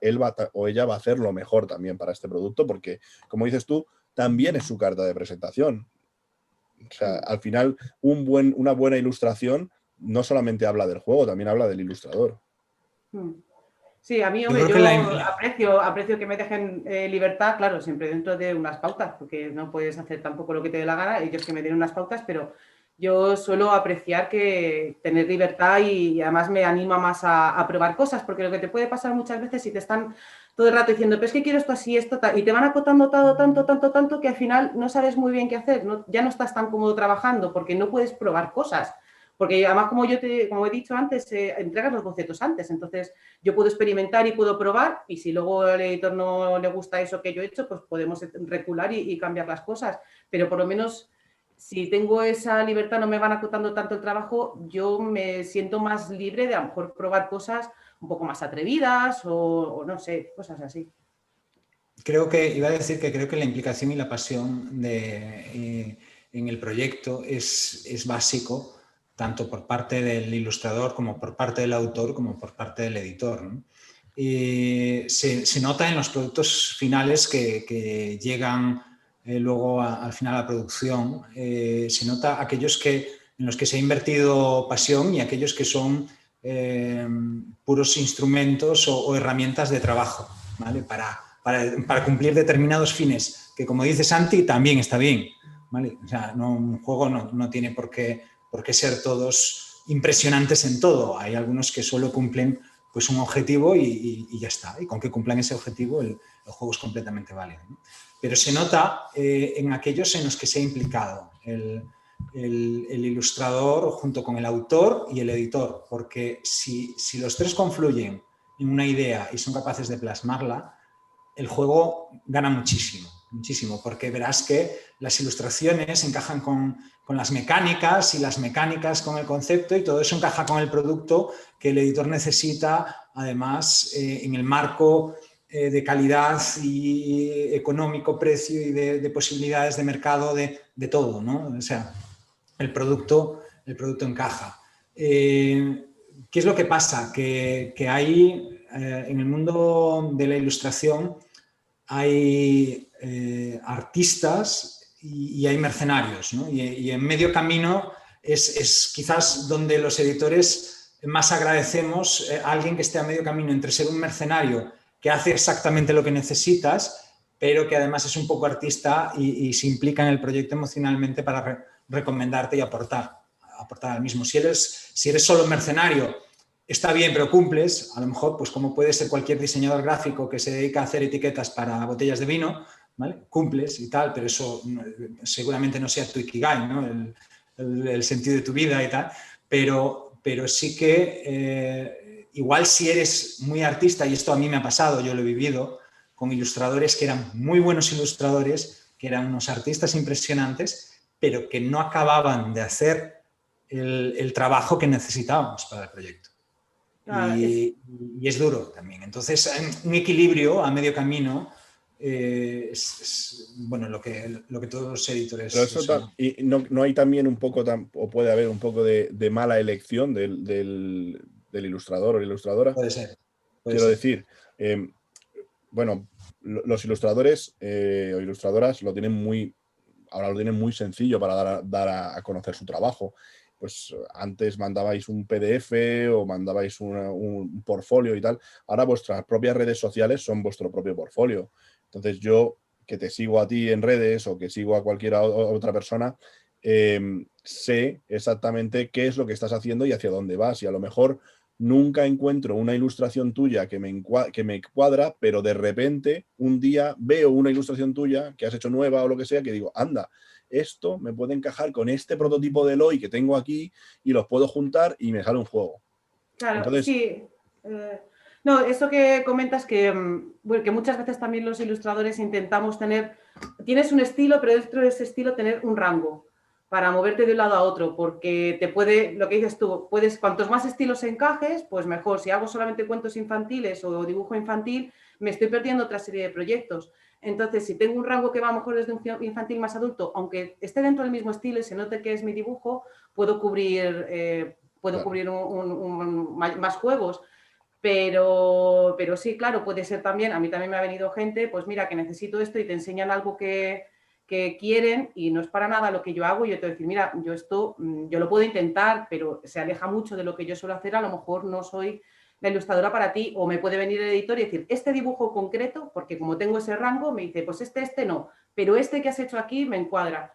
S5: él o ella va a hacer lo mejor también para este producto, porque, como dices tú, también es su carta de presentación. O sea, al final, una buena ilustración no solamente habla del juego, también habla del ilustrador.
S3: Sí, a mí, hombre, yo aprecio que me dejen libertad, claro, siempre dentro de unas pautas, porque no puedes hacer tampoco lo que te dé la gana, ellos que me den unas pautas, pero yo suelo apreciar que tener libertad y además me anima más a probar cosas, porque lo que te puede pasar muchas veces si te están todo el rato diciendo, pero es que quiero esto así, esto tal, y te van acotando tanto, que al final no sabes muy bien qué hacer, ya no estás tan cómodo trabajando porque no puedes probar cosas. Porque además, como he dicho antes, entregas los bocetos antes. Entonces, yo puedo experimentar y puedo probar y si luego al editor no le gusta eso que yo he hecho, pues podemos recular y cambiar las cosas. Pero por lo menos, si tengo esa libertad, no me van acotando tanto el trabajo, yo me siento más libre de a lo mejor probar cosas un poco más atrevidas o no sé, cosas así.
S4: Iba a decir que creo que la implicación y la pasión en el proyecto es básico, tanto por parte del ilustrador como por parte del autor, como por parte del editor, ¿no? Se nota en los productos finales que llegan luego al final a la producción, se nota aquellos en los que se ha invertido pasión y aquellos que son puros instrumentos o herramientas de trabajo, ¿vale? Para cumplir determinados fines, que como dice Santi, también está bien, ¿vale? O sea, un juego no tiene por qué ser todos impresionantes en todo. Hay algunos que solo cumplen pues, un objetivo y ya está. Y con que cumplan ese objetivo el juego es completamente válido, ¿no? Pero se nota en aquellos en los que se ha implicado el ilustrador junto con el autor y el editor, porque si los tres confluyen en una idea y son capaces de plasmarla, el juego gana muchísimo, porque verás que las ilustraciones encajan con las mecánicas y las mecánicas con el concepto y todo eso encaja con el producto que el editor necesita, además, en el marco de calidad y económico, precio y de posibilidades de mercado de todo, ¿no? O sea, el producto encaja. ¿Qué es lo que pasa? Que hay en el mundo de la ilustración hay artistas y hay mercenarios, ¿no? Y en medio camino es quizás donde los editores más agradecemos a alguien que esté a medio camino entre ser un mercenario que hace exactamente lo que necesitas, pero que además es un poco artista y se implica en el proyecto emocionalmente para recomendarte y aportar al mismo. Si eres solo mercenario, está bien, pero cumples, a lo mejor, pues como puede ser cualquier diseñador gráfico que se dedica a hacer etiquetas para botellas de vino, ¿vale? Cumples y tal, pero eso seguramente no sea tu ikigai, ¿no? El sentido de tu vida y tal, pero sí que igual si eres muy artista, y esto a mí me ha pasado, yo lo he vivido, con ilustradores que eran muy buenos ilustradores, que eran unos artistas impresionantes, pero que no acababan de hacer el trabajo que necesitábamos para el proyecto. Y es duro también. Entonces, un equilibrio a medio camino es bueno, lo que todos los editores...
S5: Pero eso y no hay también un poco, o puede haber un poco de mala elección del ilustrador o la ilustradora.
S4: Puede ser.
S5: Quiero decir, bueno, los ilustradores o ilustradoras ahora lo tienen muy sencillo para dar a conocer su trabajo. Pues antes mandabais un PDF o mandabais un portfolio y tal. Ahora vuestras propias redes sociales son vuestro propio portfolio. Entonces yo, que te sigo a ti en redes o que sigo a cualquier otra persona, sé exactamente qué es lo que estás haciendo y hacia dónde vas. Y a lo mejor nunca encuentro una ilustración tuya que me cuadra, pero de repente un día veo una ilustración tuya que has hecho nueva o lo que sea, que digo, anda, esto me puede encajar con este prototipo de Eloy que tengo aquí y los puedo juntar y me sale un juego.
S3: Claro,
S5: Entonces,
S3: sí. No, eso que comentas bueno, que muchas veces también los ilustradores intentamos tienes un estilo, pero dentro de ese estilo tener un rango para moverte de un lado a otro, porque lo que dices tú, cuantos más estilos encajes, pues mejor. Si hago solamente cuentos infantiles o dibujo infantil, me estoy perdiendo otra serie de proyectos. Entonces, si tengo un rango que va a lo mejor desde un infantil más adulto, aunque esté dentro del mismo estilo y se note que es mi dibujo, puedo cubrir más juegos, pero sí, claro, puede ser también, a mí también me ha venido gente, pues mira, que necesito esto y te enseñan algo que quieren y no es para nada lo que yo hago y yo te voy a decir, mira, yo lo puedo intentar, pero se aleja mucho de lo que yo suelo hacer, a lo mejor no soy la ilustradora para ti, o me puede venir el editor y decir, este dibujo concreto, porque como tengo ese rango, me dice, pues este no, pero este que has hecho aquí me cuadra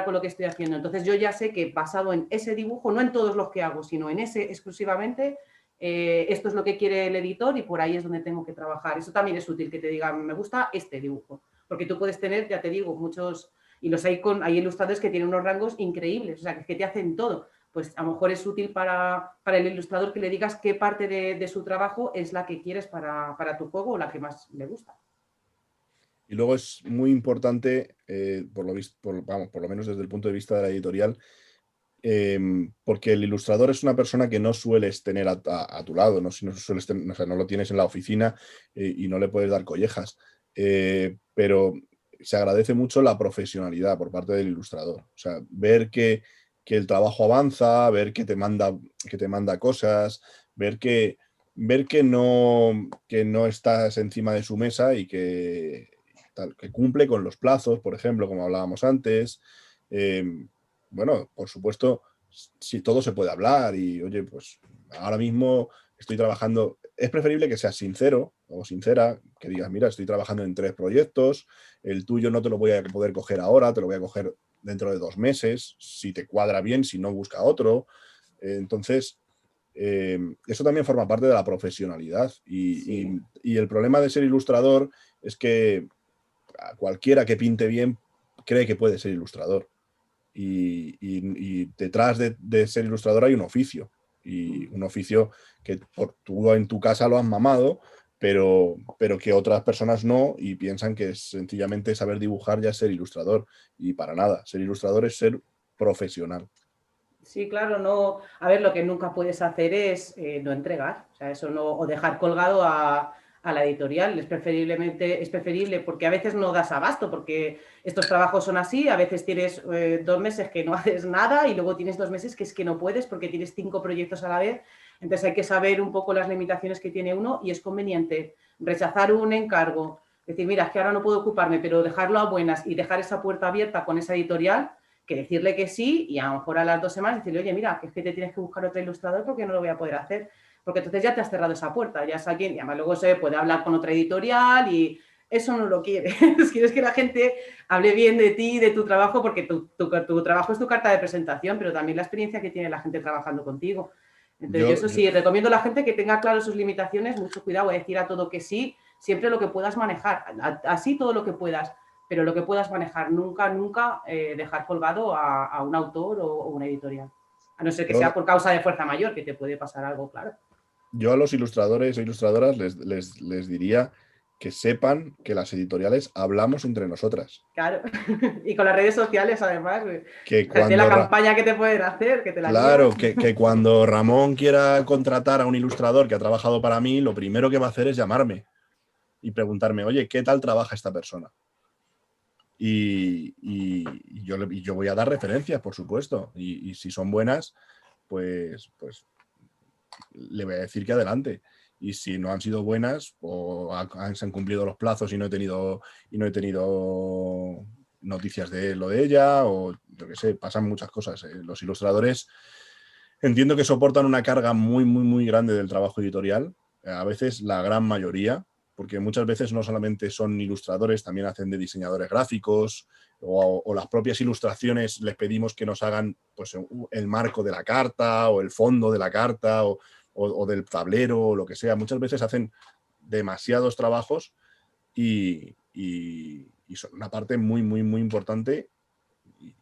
S3: con lo que estoy haciendo. Entonces yo ya sé que basado en ese dibujo, no en todos los que hago, sino en ese exclusivamente, esto es lo que quiere el editor y por ahí es donde tengo que trabajar. Eso también es útil, que te digan, me gusta este dibujo, porque tú puedes tener, ya te digo, muchos, y hay ilustradores que tienen unos rangos increíbles, o sea, que te hacen todo. Pues a lo mejor es útil para el ilustrador que le digas qué parte de su trabajo es la que quieres para tu juego o la que más le gusta.
S5: y luego es muy importante, por lo menos desde el punto de vista de la editorial, porque el ilustrador es una persona que no sueles tener a tu lado, no lo tienes en la oficina y no le puedes dar collejas, pero se agradece mucho la profesionalidad por parte del ilustrador, o sea, ver que el trabajo avanza, ver que te manda cosas, ver que no estás encima de su mesa y que cumple con los plazos, por ejemplo, como hablábamos antes. Bueno, por supuesto, si todo se puede hablar y, oye, pues ahora mismo estoy trabajando, es preferible que seas sincero o sincera, que digas, mira, estoy trabajando en 3 proyectos, el tuyo no te lo voy a poder coger ahora, te lo voy a coger dentro de 2 meses, si te cuadra bien, si no, busca otro. Entonces, eso también forma parte de la profesionalidad
S3: Sí.
S5: y el problema de ser ilustrador es que a cualquiera que pinte bien cree que puede ser ilustrador. Y detrás de ser ilustrador hay un oficio. Y un oficio que tú en tu casa lo has mamado, pero que otras personas no y piensan que sencillamente saber dibujar ya es ser ilustrador. Y para nada, ser ilustrador es ser profesional.
S3: Sí, claro, no. A ver, lo que nunca puedes hacer es no entregar, o sea, eso no, o dejar colgado a la editorial. Es preferible porque a veces no das abasto, porque estos trabajos son así, a veces tienes 2 meses que no haces nada y luego tienes 2 meses que es que no puedes porque tienes 5 proyectos a la vez. Entonces hay que saber un poco las limitaciones que tiene uno y es conveniente rechazar un encargo, decir, mira, es que ahora no puedo ocuparme, pero dejarlo a buenas y dejar esa puerta abierta con esa editorial, que decirle que sí y a lo mejor a las 2 semanas decirle, oye, mira, que es que te tienes que buscar otro ilustrador porque no lo voy a poder hacer. Porque entonces ya te has cerrado esa puerta, ya es alguien, y además luego se puede hablar con otra editorial y eso no lo quieres. Quieres que la gente hable bien de ti, de tu trabajo, porque tu trabajo es tu carta de presentación, pero también la experiencia que tiene la gente trabajando contigo. Entonces yo eso sí, recomiendo a la gente que tenga claro sus limitaciones, mucho cuidado, decir a todo que sí, siempre lo que puedas manejar, así todo lo que puedas, pero lo que puedas manejar, nunca dejar colgado a un autor o una editorial. A no ser que sea por causa de fuerza mayor, que te puede pasar algo, claro.
S5: Yo a los ilustradores o ilustradoras les diría que sepan que las editoriales hablamos entre nosotras.
S3: Claro, y con las redes sociales además,
S5: Que
S3: fíjate la campaña que te pueden hacer, que te la
S5: Claro,
S3: lías.
S5: que cuando Ramón quiera contratar a un ilustrador que ha trabajado para mí, lo primero que va a hacer es llamarme y preguntarme, oye, ¿qué tal trabaja esta persona? Y yo voy a dar referencias, por supuesto. Y si son buenas, pues le voy a decir que adelante. y si no han sido buenas o se han cumplido los plazos y no he tenido noticias de él o de ella, o yo qué sé, pasan muchas cosas. Los ilustradores entiendo que soportan una carga muy, muy, muy grande del trabajo editorial, a veces la gran mayoría, porque muchas veces no solamente son ilustradores, también hacen de diseñadores gráficos, o las propias ilustraciones les pedimos que nos hagan pues, el marco de la carta, o el fondo de la carta, o del tablero, o lo que sea. Muchas veces hacen demasiados trabajos y son una parte muy, muy, muy importante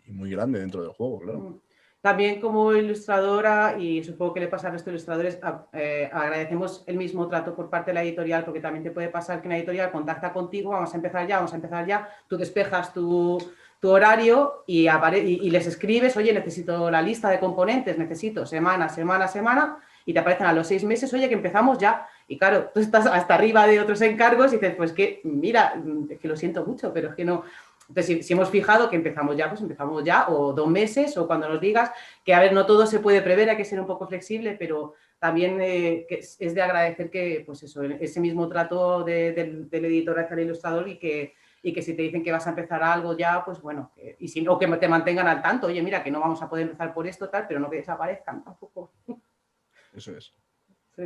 S5: y muy grande dentro del juego, claro.
S3: También como ilustradora, y supongo que le pasa a los ilustradores, agradecemos el mismo trato por parte de la editorial, porque también te puede pasar que una editorial contacta contigo, vamos a empezar ya, tú despejas tu horario y les escribes, oye, necesito la lista de componentes, necesito semana, y te aparecen a los 6 meses, oye, que empezamos ya. Y claro, tú estás hasta arriba de otros encargos y dices, pues que, mira, es que lo siento mucho, pero es que no... Entonces, si hemos fijado que empezamos ya, pues empezamos ya, o 2 meses, o cuando nos digas, que a ver, no todo se puede prever, hay que ser un poco flexible, pero también que es de agradecer que, pues eso, ese mismo trato del editor hacia el ilustrador y que si te dicen que vas a empezar algo ya, pues bueno, o que te mantengan al tanto, oye, mira, que no vamos a poder empezar por esto, tal, pero no que desaparezcan tampoco.
S5: Eso es.
S3: Sí.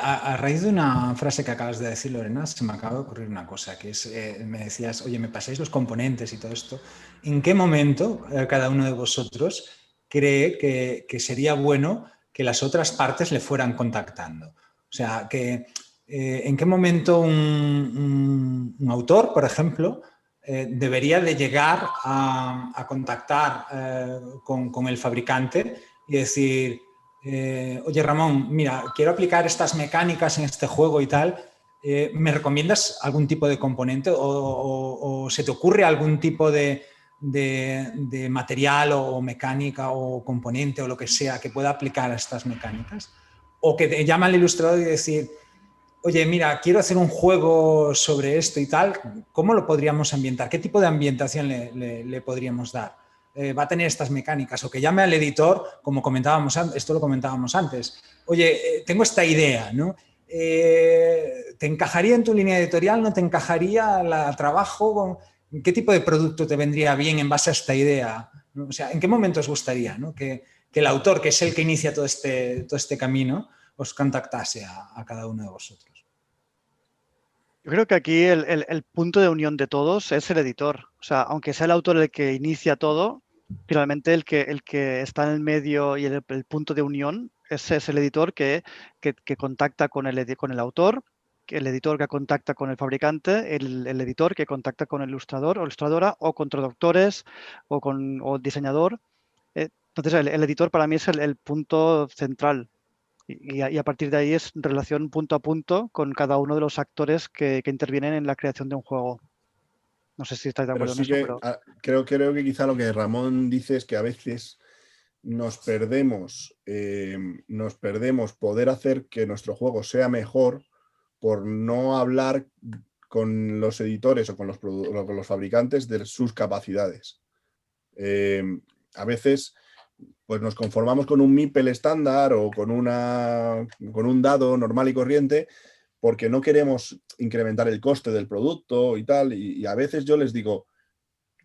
S4: A raíz de una frase que acabas de decir, Lorena, se me acaba de ocurrir una cosa, que es, me decías, oye, me pasáis los componentes y todo esto. ¿En qué momento cada uno de vosotros cree que sería bueno que las otras partes le fueran contactando? O sea, ¿en qué momento un autor, por ejemplo, debería de llegar a contactar con el fabricante y decir... oye, Ramón, mira, quiero aplicar estas mecánicas en este juego y tal, ¿me recomiendas algún tipo de componente o se te ocurre algún tipo de material o mecánica o componente o lo que sea que pueda aplicar a estas mecánicas? O que te llama al ilustrador y decir, oye, mira, quiero hacer un juego sobre esto y tal, ¿cómo lo podríamos ambientar? ¿Qué tipo de ambientación le podríamos dar? Va a tener estas mecánicas, o que llame al editor, como comentábamos antes, esto lo comentábamos antes, oye, tengo esta idea, ¿no? ¿Te encajaría en tu línea editorial? ¿No te encajaría el trabajo? ¿Qué tipo de producto te vendría bien en base a esta idea? ¿No? O sea, ¿en qué momento os gustaría, ¿no? que el autor, que es el que inicia todo este camino, os contactase a cada uno de vosotros?
S2: Yo creo que aquí el punto de unión de todos es el editor. O sea, aunque sea el autor el que inicia todo, finalmente el que está en el medio y el punto de unión es el editor que contacta con el autor, el editor que contacta con el fabricante, el editor que contacta con el ilustrador o ilustradora, o con traductores o diseñador. Entonces, el editor para mí es el punto central. Y a partir de ahí es relación punto a punto con cada uno de los actores que intervienen en la creación de un juego. No sé si estáis de
S5: Pero
S2: acuerdo en
S5: sí
S2: eso,
S5: que
S2: pero...
S5: creo que quizá lo que Ramón dice es que a veces nos perdemos poder hacer que nuestro juego sea mejor por no hablar con los editores o con los fabricantes de sus capacidades. A veces pues nos conformamos con un MIPEL estándar o con un dado normal y corriente porque no queremos incrementar el coste del producto y tal, y a veces yo les digo,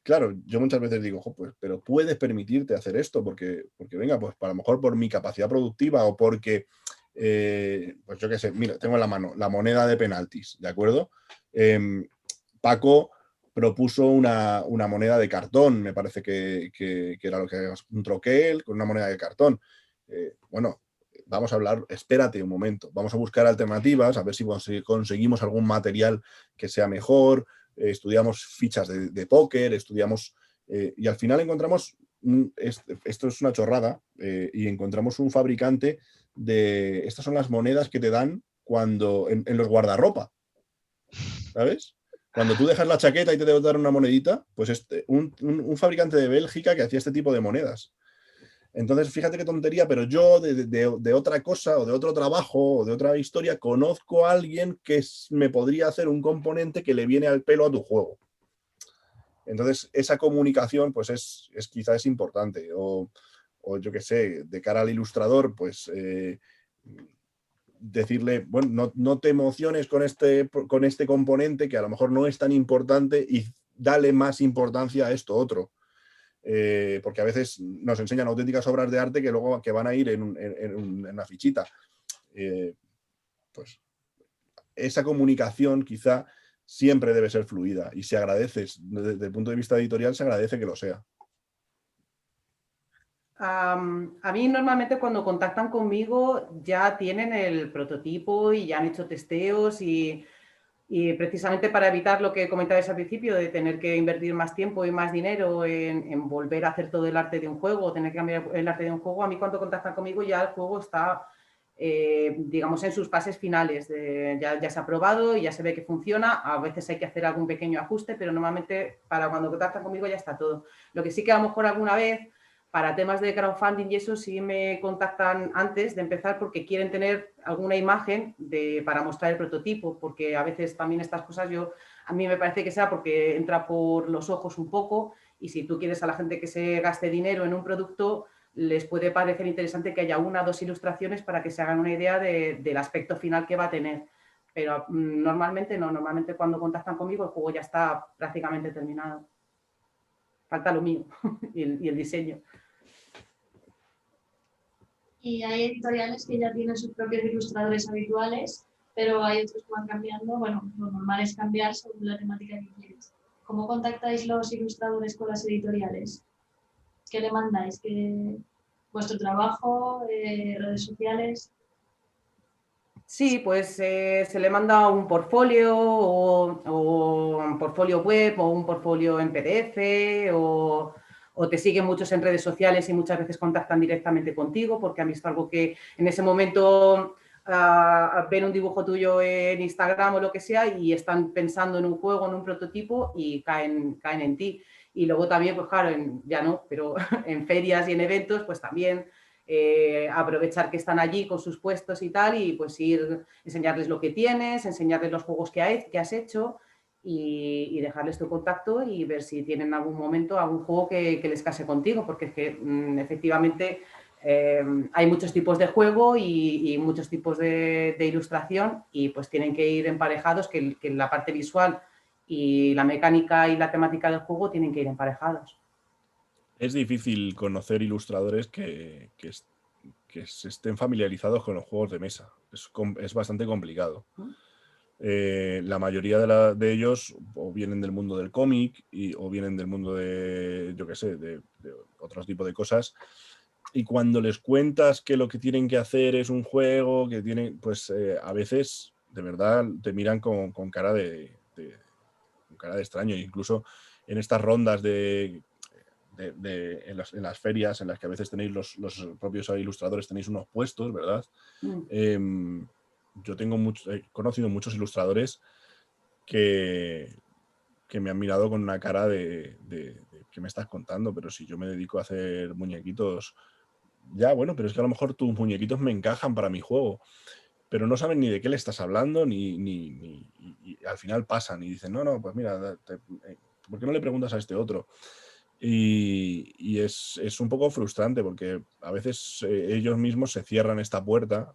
S5: claro, yo muchas veces digo, pues, pero puedes permitirte hacer esto porque venga, pues a lo mejor por mi capacidad productiva o porque, pues yo qué sé, mira, tengo en la mano la moneda de penaltis, ¿de acuerdo? Paco propuso una moneda de cartón, me parece que era lo que un troquel con una moneda de cartón. Bueno, vamos a hablar, espérate un momento, vamos a buscar alternativas, a ver si conseguimos algún material que sea mejor, estudiamos fichas de póker, estudiamos y al final encontramos, esto es una chorrada, y encontramos un fabricante de, estas son las monedas que te dan cuando en los guardarropa, ¿sabes? Cuando tú dejas la chaqueta y te debe dar una monedita, pues un fabricante de Bélgica que hacía este tipo de monedas. Entonces, fíjate qué tontería, pero yo de otra cosa o de otro trabajo o de otra historia conozco a alguien que me podría hacer un componente que le viene al pelo a tu juego. Entonces, esa comunicación pues quizás es importante. O yo qué sé, de cara al ilustrador, pues decirle, bueno, no te emociones con este componente que a lo mejor no es tan importante y dale más importancia a esto otro. Porque a veces nos enseñan auténticas obras de arte que luego que van a ir en una fichita. Pues esa comunicación quizá siempre debe ser fluida y se agradece, desde el punto de vista editorial se agradece que lo sea.
S3: A mí normalmente cuando contactan conmigo ya tienen el prototipo y ya han hecho testeos y precisamente para evitar lo que comentabais al principio de tener que invertir más tiempo y más dinero en volver a hacer todo el arte de un juego o tener que cambiar el arte de un juego, a mí cuando contactan conmigo ya el juego está, digamos, en sus fases finales. Ya se ha probado y ya se ve que funciona. A veces hay que hacer algún pequeño ajuste, pero normalmente para cuando contactan conmigo ya está todo. Lo que sí que a lo mejor alguna vez para temas de crowdfunding y eso sí me contactan antes de empezar porque quieren tener alguna imagen para mostrar el prototipo, porque a veces también estas cosas a mí me parece que sea porque entra por los ojos un poco y si tú quieres a la gente que se gaste dinero en un producto, les puede parecer interesante que haya 1 o 2 ilustraciones para que se hagan una idea del aspecto final que va a tener. Pero normalmente no, normalmente cuando contactan conmigo el juego ya está prácticamente terminado. Falta lo mío y el diseño.
S1: Y hay editoriales que ya tienen sus propios ilustradores habituales, pero hay otros que van cambiando. Bueno, lo normal es cambiar según la temática que quieres. ¿Cómo contactáis los ilustradores con las editoriales? ¿Qué le mandáis? ¿Vuestro trabajo? ¿Redes sociales?
S3: Sí, pues se le manda un portfolio o un portfolio web o un portfolio en PDF o te siguen muchos en redes sociales y muchas veces contactan directamente contigo porque han visto algo que en ese momento ven un dibujo tuyo en Instagram o lo que sea y están pensando en un juego, en un prototipo y caen en ti. Y luego también, pues claro, ya no, pero en ferias y en eventos, pues también aprovechar que están allí con sus puestos y tal y pues enseñarles lo que tienes, enseñarles los juegos que has hecho y dejarles tu contacto y ver si tienen algún momento algún juego que les case contigo, porque es que efectivamente hay muchos tipos de juego y muchos tipos de ilustración y pues tienen que ir emparejados, que la parte visual y la mecánica y la temática del juego tienen que ir emparejados.
S5: Es difícil conocer ilustradores que se estén familiarizados con los juegos de mesa. Es bastante complicado. La mayoría de ellos o vienen del mundo del cómic o vienen del mundo de, yo qué sé, de otros tipos de cosas. Y cuando les cuentas que lo que tienen que hacer es un juego, que tienen, pues a veces de verdad te miran con cara de extraño. Incluso en estas rondas en las ferias en las que a veces tenéis los propios ilustradores, tenéis unos puestos, ¿verdad? Yo he conocido muchos ilustradores que me han mirado con una cara de ¿qué me estás contando? Pero si yo me dedico a hacer muñequitos, ya bueno, pero es que a lo mejor tus muñequitos me encajan para mi juego, pero no saben ni de qué le estás hablando, y al final pasan y dicen, no, pues mira, ¿por qué no le preguntas a este otro? Y es un poco frustrante porque a veces ellos mismos se cierran esta puerta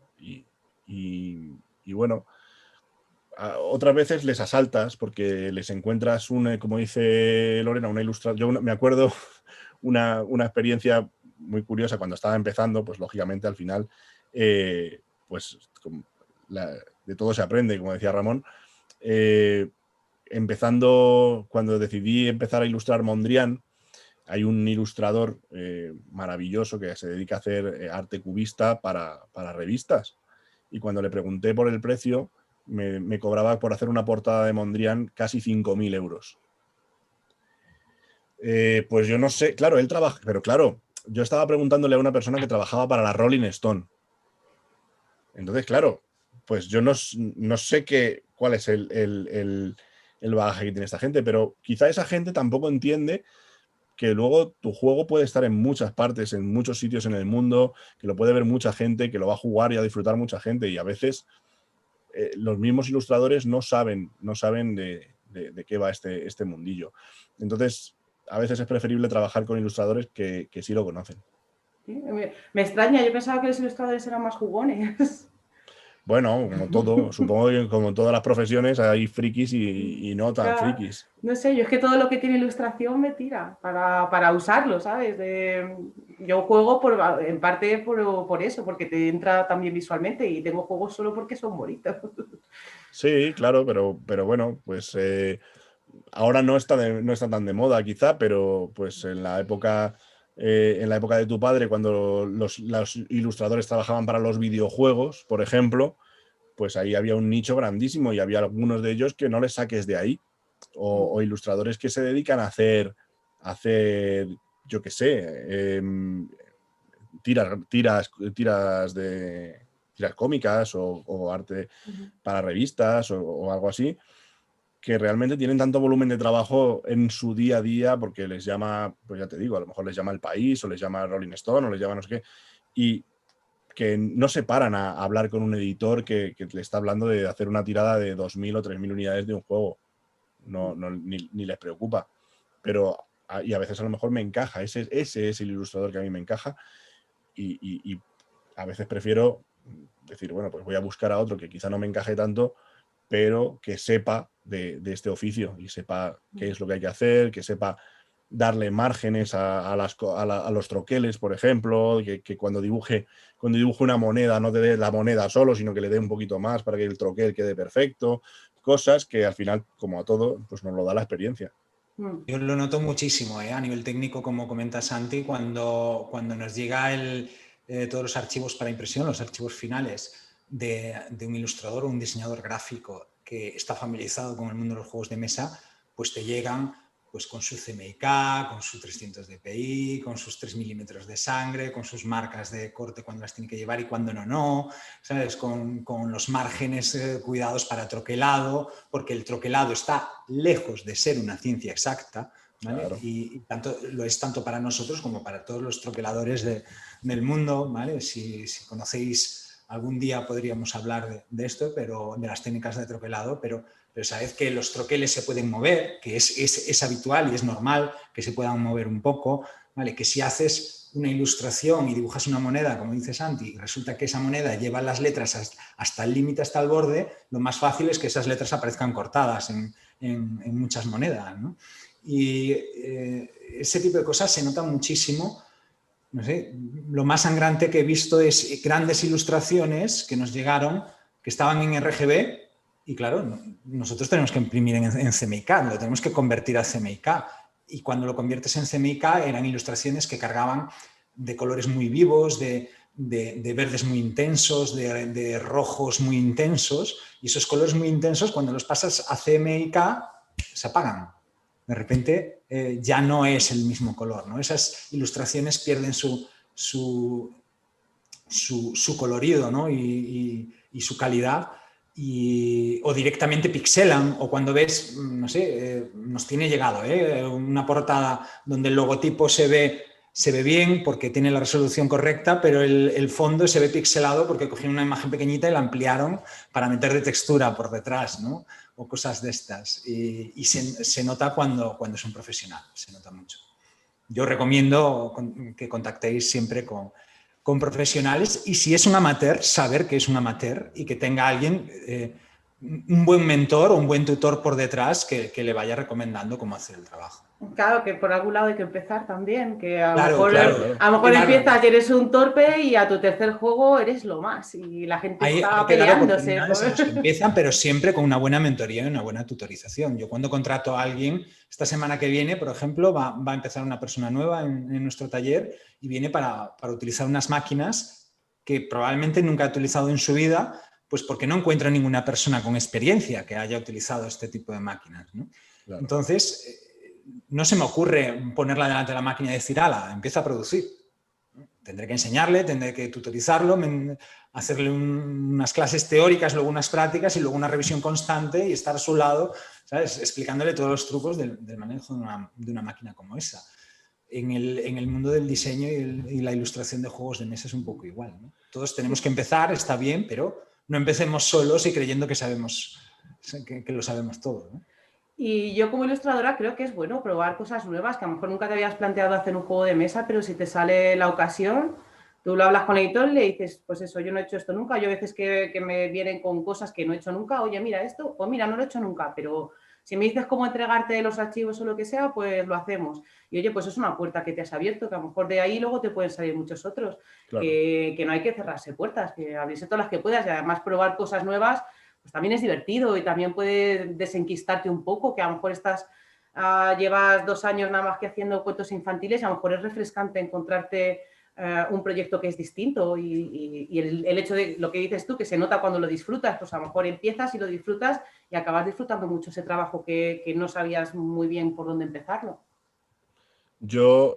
S5: y bueno, otras veces les asaltas porque les encuentras como dice Lorena, una ilustración. Yo me acuerdo una experiencia muy curiosa cuando estaba empezando, pues lógicamente al final pues de todo se aprende, como decía Ramón. Empezando, cuando decidí empezar a ilustrar Mondrian, hay un ilustrador maravilloso que se dedica a hacer arte cubista para revistas. Y cuando le pregunté por el precio, me cobraba por hacer una portada de Mondrian casi 5.000 euros. Pues yo no sé, claro, él trabaja, pero claro, yo estaba preguntándole a una persona que trabajaba para la Rolling Stone. Entonces, claro, pues yo no sé cuál es el bagaje que tiene esta gente, pero quizá esa gente tampoco entiende que luego tu juego puede estar en muchas partes, en muchos sitios en el mundo, que lo puede ver mucha gente, que lo va a jugar y a disfrutar mucha gente, y a veces los mismos ilustradores no saben de qué va este mundillo. Entonces, a veces es preferible trabajar con ilustradores que sí lo conocen.
S3: ¿Sí? Me extraña, yo pensaba que los ilustradores eran más jugones.
S5: Bueno, como todo, supongo que como en todas las profesiones hay frikis y no tan
S3: Claro.
S5: frikis.
S3: No sé, yo es que todo lo que tiene ilustración me tira para usarlo, ¿sabes? Yo juego en parte por eso, porque te entra también visualmente y tengo juegos solo porque son bonitos.
S5: Sí, claro, pero bueno, pues ahora no está, no está tan de moda quizá, pero pues en la época de tu padre, cuando los ilustradores trabajaban para los videojuegos, por ejemplo, pues ahí había un nicho grandísimo y había algunos de ellos que no les saques de ahí. O ilustradores que se dedican a hacer yo qué sé, tiras cómicas o arte para revistas o algo así, que realmente tienen tanto volumen de trabajo en su día a día porque les llama, pues ya te digo, a lo mejor les llama El País o les llama Rolling Stone o les llama no sé qué, y que no se paran a hablar con un editor que le está hablando de hacer una tirada de 2.000 o 3.000 unidades de un juego. Ni les preocupa. Pero y a veces a lo mejor me encaja. Ese es el ilustrador que a mí me encaja y a veces prefiero decir, bueno, pues voy a buscar a otro que quizá no me encaje tanto, pero que sepa de este oficio y sepa qué es lo que hay que hacer, que sepa darle márgenes a los troqueles, por ejemplo, que cuando dibuje una moneda no te dé la moneda solo, sino que le dé un poquito más para que el troquel quede perfecto, cosas que al final, como a todo, pues nos lo da la experiencia.
S4: Yo lo noto muchísimo a nivel técnico, como comenta Santi, cuando nos llega todos los archivos para impresión, los archivos finales de un ilustrador o un diseñador gráfico que está familiarizado con el mundo de los juegos de mesa, pues te llegan pues con su CMYK, con su 300 dpi, con sus 3 milímetros de sangre, con sus marcas de corte cuando las tiene que llevar y cuando no, ¿sabes? Con los márgenes cuidados para troquelado, porque el troquelado está lejos de ser una ciencia exacta, ¿vale?
S5: Claro.
S4: Y tanto, lo es tanto para nosotros como para todos los troqueladores del mundo, ¿vale? Si conocéis, algún día podríamos hablar de esto, pero de las técnicas de troquelado, pero sabed que los troqueles se pueden mover, que es habitual y es normal que se puedan mover un poco, ¿vale? Que si haces una ilustración y dibujas una moneda, como dice Santi, y resulta que esa moneda lleva las letras hasta el límite, hasta el borde, lo más fácil es que esas letras aparezcan cortadas en muchas monedas, ¿no? Y ese tipo de cosas se nota muchísimo. No sé, lo más sangrante que he visto es grandes ilustraciones que nos llegaron, que estaban en RGB, y claro, nosotros tenemos que imprimir en CMYK, lo tenemos que convertir a CMYK. Y cuando lo conviertes en CMYK eran ilustraciones que cargaban de colores muy vivos, de verdes muy intensos, de rojos muy intensos. Y esos colores muy intensos, cuando los pasas a CMYK, se apagan. De repente ya no es el mismo color, ¿no? Esas ilustraciones pierden su colorido, ¿no? y su calidad. O directamente pixelan, o cuando ves, no sé, nos tiene llegado una portada donde el logotipo se ve bien porque tiene la resolución correcta, pero el fondo se ve pixelado porque cogieron una imagen pequeñita y la ampliaron para meter de textura por detrás, ¿no? O cosas de estas. Y se nota cuando es un profesional, se nota mucho. Yo recomiendo que contactéis siempre con profesionales, y si es un amateur, saber que es un amateur y que tenga alguien, un buen mentor o un buen tutor por detrás que le vaya recomendando cómo hacer el trabajo.
S3: Claro, que por algún lado hay que empezar también, que a lo mejor
S4: Claro.
S3: empiezas y eres un torpe y a tu tercer juego eres lo más y la gente está peleándose.
S4: A los que empiezan, pero siempre con una buena mentoría y una buena tutorización. Yo cuando contrato a alguien, esta semana que viene, por ejemplo, va a empezar una persona nueva en nuestro taller y viene para utilizar unas máquinas que probablemente nunca ha utilizado en su vida, pues porque no encuentra ninguna persona con experiencia que haya utilizado este tipo de máquinas, ¿no? Claro. Entonces, no se me ocurre ponerla delante de la máquina y decir, ala, empieza a producir. Tendré que enseñarle, tendré que tutorizarlo, hacerle unas clases teóricas, luego unas prácticas y luego una revisión constante y estar a su lado, ¿sabes? Explicándole todos los trucos del manejo de una máquina como esa. En el mundo del diseño y la ilustración de juegos de mesa es un poco igual, ¿no? Todos tenemos que empezar, está bien, pero no empecemos solos y creyendo que lo sabemos todo, ¿no?
S3: Y yo como ilustradora creo que es bueno probar cosas nuevas, que a lo mejor nunca te habías planteado hacer un juego de mesa, pero si te sale la ocasión, Tú lo hablas con el editor y le dices, pues eso, yo no he hecho esto nunca. Yo a veces que me vienen con cosas que no he hecho nunca, oye, mira esto, o mira, no lo he hecho nunca, pero si me dices cómo entregarte los archivos o lo que sea, pues lo hacemos. Y oye, pues es una puerta que te has abierto, que a lo mejor de ahí luego te pueden salir muchos otros,
S5: Claro.
S3: que no hay que cerrarse puertas, que abrirse todas las que puedas y además probar cosas nuevas, pues también es divertido y también puede desenquistarte un poco, que a lo mejor llevas 2 años nada más que haciendo cuentos infantiles y a lo mejor es refrescante encontrarte un proyecto que es distinto y el hecho de lo que dices tú, que se nota cuando lo disfrutas, pues a lo mejor empiezas y lo disfrutas y acabas disfrutando mucho ese trabajo que no sabías muy bien por dónde empezarlo.
S5: Yo,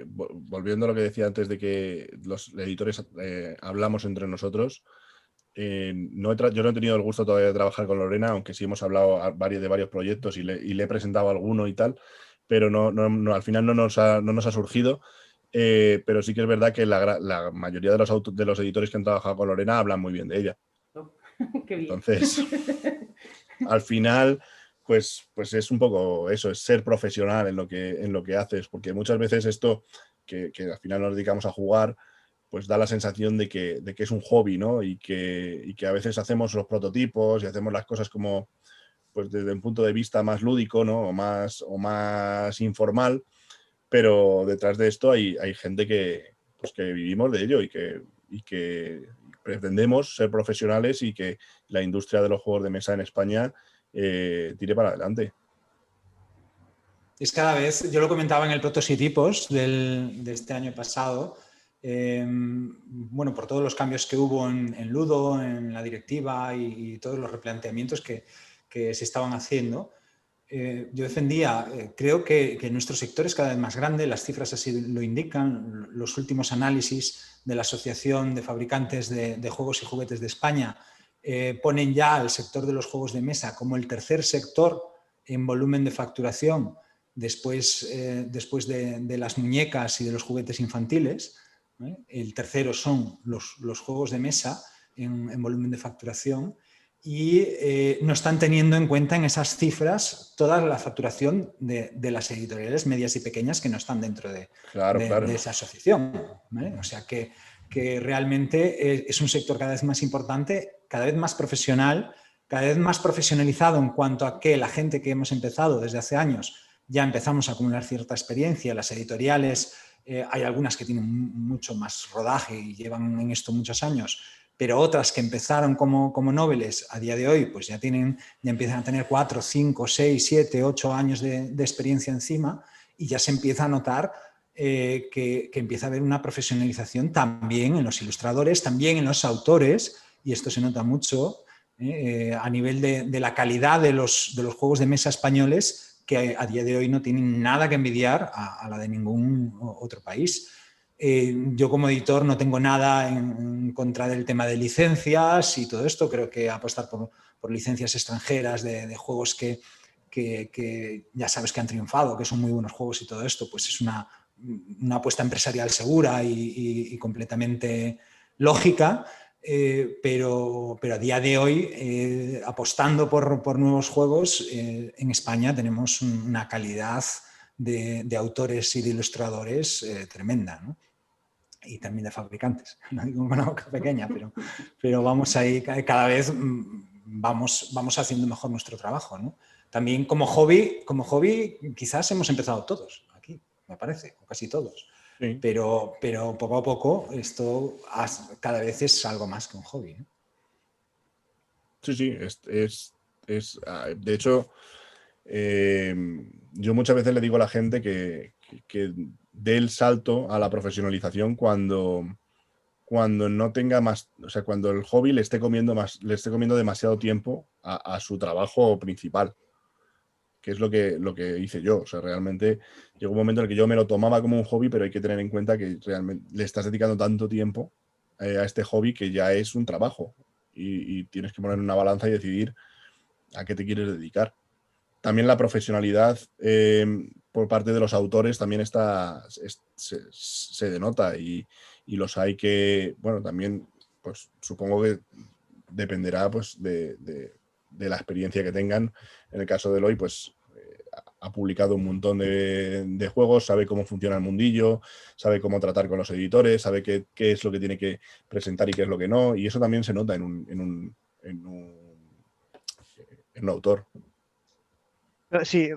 S5: volviendo a lo que decía antes de que los editores hablamos entre nosotros, yo no he tenido el gusto todavía de trabajar con Lorena, aunque sí hemos hablado de varios proyectos y le he presentado alguno y tal, pero al final no nos ha surgido. Pero sí que es verdad que la mayoría de los editores que han trabajado con Lorena hablan muy bien de ella.
S3: Qué bien.
S5: Entonces, al final, pues es un poco eso, es ser profesional en lo que haces, porque muchas veces esto, que al final nos dedicamos a jugar, pues da la sensación de que es un hobby, ¿no? Y que a veces hacemos los prototipos y hacemos las cosas como, pues desde un punto de vista más lúdico, ¿no? O más informal, pero detrás de esto hay gente pues que vivimos de ello y que pretendemos ser profesionales y que la industria de los juegos de mesa en España tire para adelante.
S4: Es cada vez, yo lo comentaba en el Prototipos de este año pasado, bueno, por todos los cambios que hubo en Ludo, en la directiva y todos los replanteamientos que se estaban haciendo, yo defendía, creo que nuestro sector es cada vez más grande, las cifras así lo indican, los últimos análisis de la Asociación de Fabricantes de Juegos y Juguetes de España ponen ya al sector de los juegos de mesa como el tercer sector en volumen de facturación después de las muñecas y de los juguetes infantiles. El tercero son los juegos de mesa en volumen de facturación. Y no están teniendo en cuenta en esas cifras toda la facturación de las editoriales medias y pequeñas que no están dentro de esa asociación, ¿vale? O sea que realmente es un sector cada vez más importante, cada vez más profesional, cada vez más profesionalizado en cuanto a que la gente que hemos empezado desde hace años ya empezamos a acumular cierta experiencia. Las editoriales, hay algunas que tienen mucho más rodaje y llevan en esto muchos años, pero otras que empezaron como noveles a día de hoy, pues ya empiezan a tener 4, 5, 6, 7, 8 años de experiencia encima y ya se empieza a notar que empieza a haber una profesionalización también en los ilustradores, también en los autores, y esto se nota mucho a nivel de la calidad de los juegos de mesa españoles, que a día de hoy no tienen nada que envidiar a la de ningún otro país. Yo como editor no tengo nada en contra del tema de licencias y todo esto. Creo que apostar por licencias extranjeras de juegos que ya sabes que han triunfado, que son muy buenos juegos y todo esto, pues es una apuesta empresarial segura y completamente lógica. Pero a día de hoy, apostando por nuevos juegos, en España tenemos una calidad de autores y de ilustradores tremenda, ¿no? Y también de fabricantes, no digo con una boca pequeña, pero vamos ahí, cada vez vamos haciendo mejor nuestro trabajo, ¿no? También como hobby quizás hemos empezado todos aquí, me parece, o casi todos. Sí. Pero poco a poco esto cada vez es algo más que un hobby, ¿no?
S5: Sí, de hecho, yo muchas veces le digo a la gente que dé el salto a la profesionalización cuando no tenga más, o sea, cuando el hobby le esté comiendo demasiado tiempo a su trabajo principal, que es lo que hice yo. O sea, realmente llegó un momento en el que yo me lo tomaba como un hobby, pero hay que tener en cuenta que realmente le estás dedicando tanto tiempo a este hobby que ya es un trabajo y tienes que poner una balanza y decidir a qué te quieres dedicar. También la profesionalidad por parte de los autores también se denota y los hay que, bueno, también pues supongo que dependerá pues de la experiencia que tengan. En el caso de Eloy, pues ha publicado un montón de juegos, sabe cómo funciona el mundillo, sabe cómo tratar con los editores, sabe qué es lo que tiene que presentar y qué es lo que no, y eso también se nota en un autor.
S2: Sí,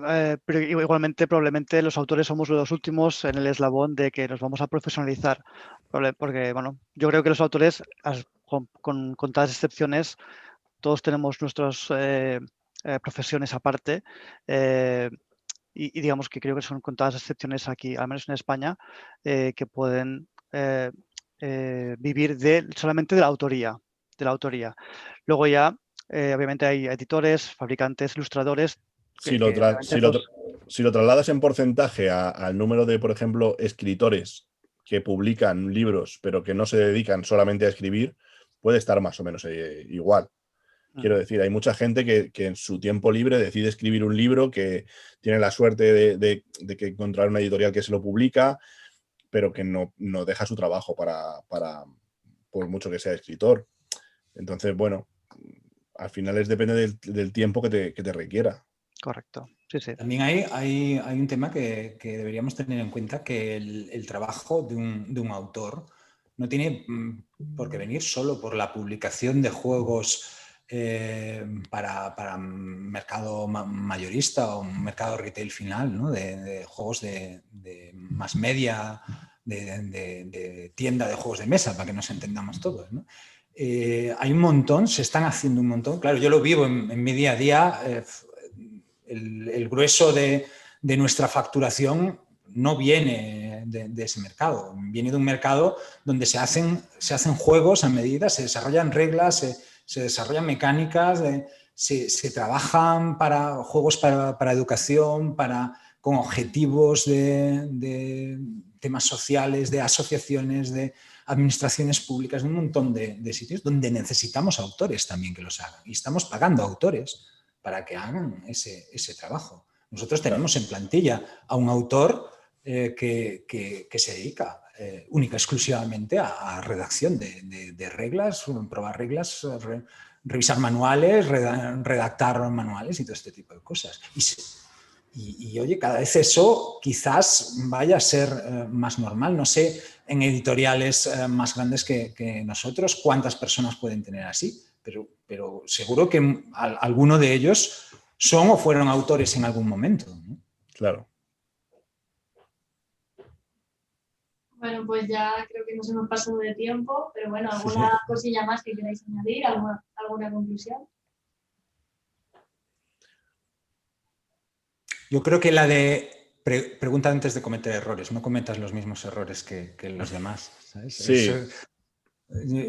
S2: pero igualmente probablemente los autores somos los últimos en el eslabón de que nos vamos a profesionalizar, porque bueno, yo creo que los autores, con contadas excepciones, todos tenemos nuestras profesiones aparte, y digamos que creo que son contadas excepciones aquí, al menos en España, que pueden vivir solamente de la autoría. Luego ya, obviamente, hay editores, fabricantes, ilustradores.
S5: Si lo trasladas en porcentaje al número de, por ejemplo, escritores que publican libros pero que no se dedican solamente a escribir, puede estar más o menos igual. Quiero decir, hay mucha gente que en su tiempo libre decide escribir un libro, que tiene la suerte de que encontrar una editorial que se lo publica, pero que no deja su trabajo por mucho que sea escritor. Entonces, bueno, al final depende del tiempo que te requiera.
S2: Correcto, sí.
S4: También hay un tema que deberíamos tener en cuenta, que el trabajo de un autor no tiene por qué venir solo por la publicación de juegos para un mercado mayorista o un mercado retail final, ¿no? de juegos de más media, de tienda de juegos de mesa, para que nos entendamos todos, ¿no? Hay un montón, se están haciendo un montón. Claro, yo lo vivo en mi día a día. El grueso de nuestra facturación no viene de ese mercado, viene de un mercado donde se hacen juegos a medida, se desarrollan reglas, se desarrollan mecánicas, se trabajan para juegos para educación, con objetivos de temas sociales, de asociaciones, de administraciones públicas, de un montón de sitios donde necesitamos autores también que los hagan, y estamos pagando a autores para que hagan ese trabajo. Nosotros tenemos en plantilla a un autor que se dedica única y exclusivamente a redacción de reglas, probar reglas, revisar manuales, redactar manuales y todo este tipo de cosas. Y oye, cada vez eso quizás vaya a ser más normal. No sé, en editoriales más grandes que nosotros, cuántas personas pueden tener así. Pero seguro que alguno de ellos son o fueron autores en algún momento, ¿no?
S5: Claro.
S1: Bueno, pues ya creo que nos hemos pasado de tiempo, pero bueno, ¿alguna cosilla más que queráis añadir? ¿Alguna conclusión?
S4: Yo creo que la de pregunta antes de cometer errores, no cometas los mismos errores que los demás, ¿sabes?
S5: Sí.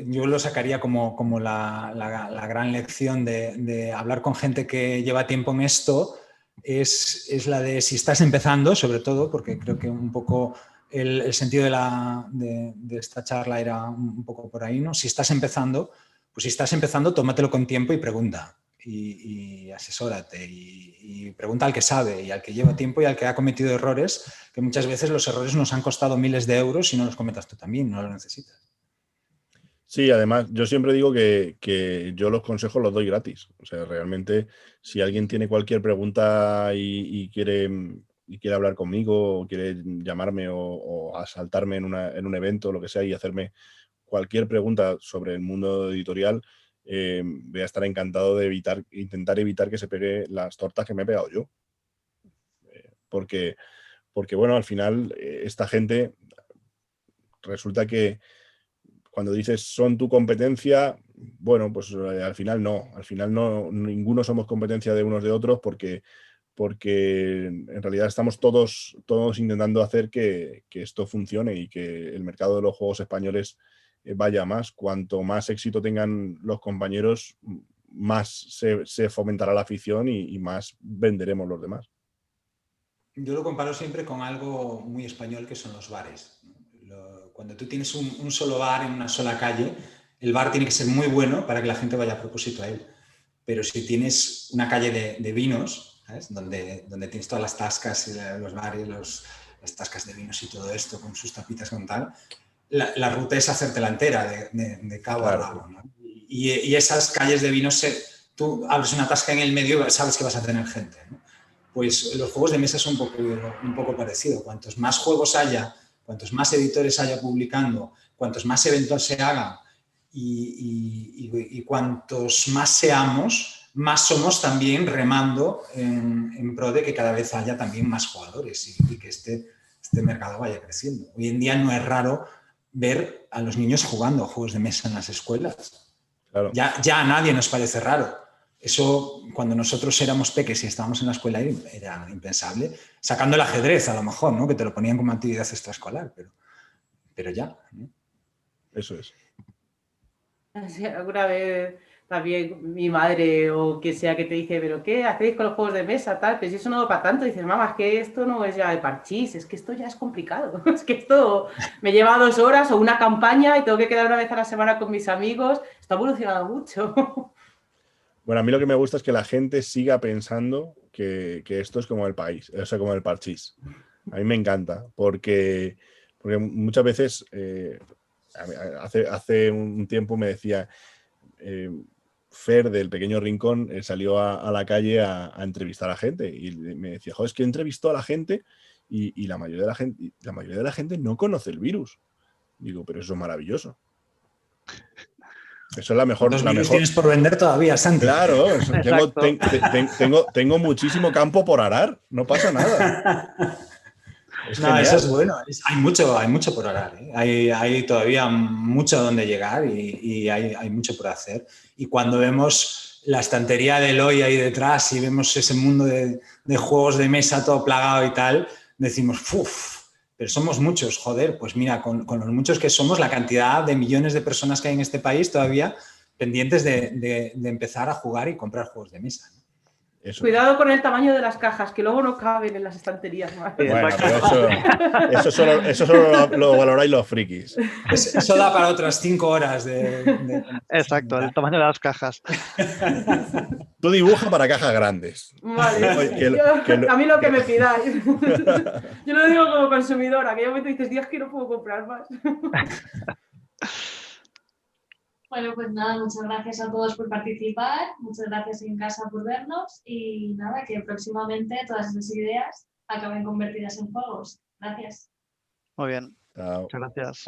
S4: Yo lo sacaría como la gran lección de hablar con gente que lleva tiempo en esto, es la de, si estás empezando, sobre todo, porque creo que un poco el sentido de esta charla era un poco por ahí, ¿no? Si estás empezando, tómatelo con tiempo y pregunta. Y asesórate y pregunta al que sabe y al que lleva tiempo y al que ha cometido errores, que muchas veces los errores nos han costado miles de euros y no los cometas tú también, no los necesitas.
S5: Sí, además, yo siempre digo que yo los consejos los doy gratis. O sea, realmente, si alguien tiene cualquier pregunta y quiere hablar conmigo, o quiere llamarme o asaltarme en un evento, lo que sea, y hacerme cualquier pregunta sobre el mundo editorial, voy a estar encantado de intentar evitar que se pegue las tortas que me he pegado yo. Porque bueno, al final, esta gente resulta que cuando dices son tu competencia, bueno, pues al final no, ninguno somos competencia de unos de otros, porque en realidad estamos todos intentando hacer que esto funcione y que el mercado de los juegos españoles vaya más. Cuanto más éxito tengan los compañeros, más se fomentará la afición y más venderemos los demás.
S4: Yo lo comparo siempre con algo muy español, que son los bares. Cuando tú tienes un solo bar en una sola calle, el bar tiene que ser muy bueno para que la gente vaya a propósito a él. Pero si tienes una calle de vinos, ¿sabes? Donde tienes todas las tascas, los bares, las tascas de vinos y todo esto, con sus tapitas con tal, la ruta es hacértela entera, de cabo a rabo, ¿no? Y esas calles de vinos, tú abres una tasca en el medio y sabes que vas a tener gente, ¿no? Pues los juegos de mesa son un poco parecido. Cuantos más juegos haya, cuantos más editores haya publicando, cuantos más eventos se hagan y cuantos más seamos, más somos también remando en pro de que cada vez haya también más jugadores y que este mercado vaya creciendo. Hoy en día no es raro ver a los niños jugando a juegos de mesa en las escuelas.
S5: Claro.
S4: Ya a nadie nos parece raro. Eso, cuando nosotros éramos peques y estábamos en la escuela, era impensable. Sacando el ajedrez, a lo mejor, ¿no? Que te lo ponían como actividad extraescolar, pero ya, ¿no?
S5: Eso es.
S3: Sí, alguna vez también mi madre o que sea que te dice, ¿pero qué hacéis con los juegos de mesa? Tal, pues eso no va para tanto. Dices, mamá, es que esto no es ya de parchís, es que esto ya es complicado. Es que esto me lleva 2 horas o una campaña y tengo que quedar una vez a la semana con mis amigos. Esto ha evolucionado mucho.
S5: Bueno, a mí lo que me gusta es que la gente siga pensando que esto es como el país, o sea, como el parchís. A mí me encanta, porque muchas veces, hace un tiempo me decía, Fer del Pequeño Rincón salió a la calle a entrevistar a gente y me decía, joder, es que entrevistó a la gente y la mayoría de la gente no conoce el virus. Digo, pero eso es maravilloso. Eso es la mejor.
S4: ¿Cuántos virus tienes por vender todavía, Santi?
S5: Claro, tengo muchísimo campo por arar, no pasa nada.
S4: No, eso es bueno. Hay mucho por arar, ¿eh? Hay todavía mucho donde llegar y hay mucho por hacer. Y cuando vemos la estantería de Eloy ahí detrás y vemos ese mundo de juegos de mesa todo plagado y tal, decimos, ¡uf! Pero somos muchos, joder. Pues mira, con los muchos que somos, la cantidad de millones de personas que hay en este país todavía pendientes de empezar a jugar y comprar juegos de mesa, ¿no?
S5: Eso.
S3: Cuidado con el tamaño de las cajas, que luego no caben en las estanterías.
S5: Bueno, pero eso solo lo valoráis los frikis.
S4: Eso da para otras 5 horas
S2: Exacto, el tamaño de las cajas.
S5: Tú dibuja para cajas grandes.
S3: Vale, oye, a mí lo que me pidáis. Yo lo digo como consumidora, que ya me dices, Dios, que no puedo comprar más.
S1: Bueno, pues nada, muchas gracias a todos por participar, muchas gracias en casa por vernos y nada, que próximamente todas esas ideas acaben convertidas en juegos. Gracias.
S2: Muy bien.
S5: Chao.
S2: Muchas gracias.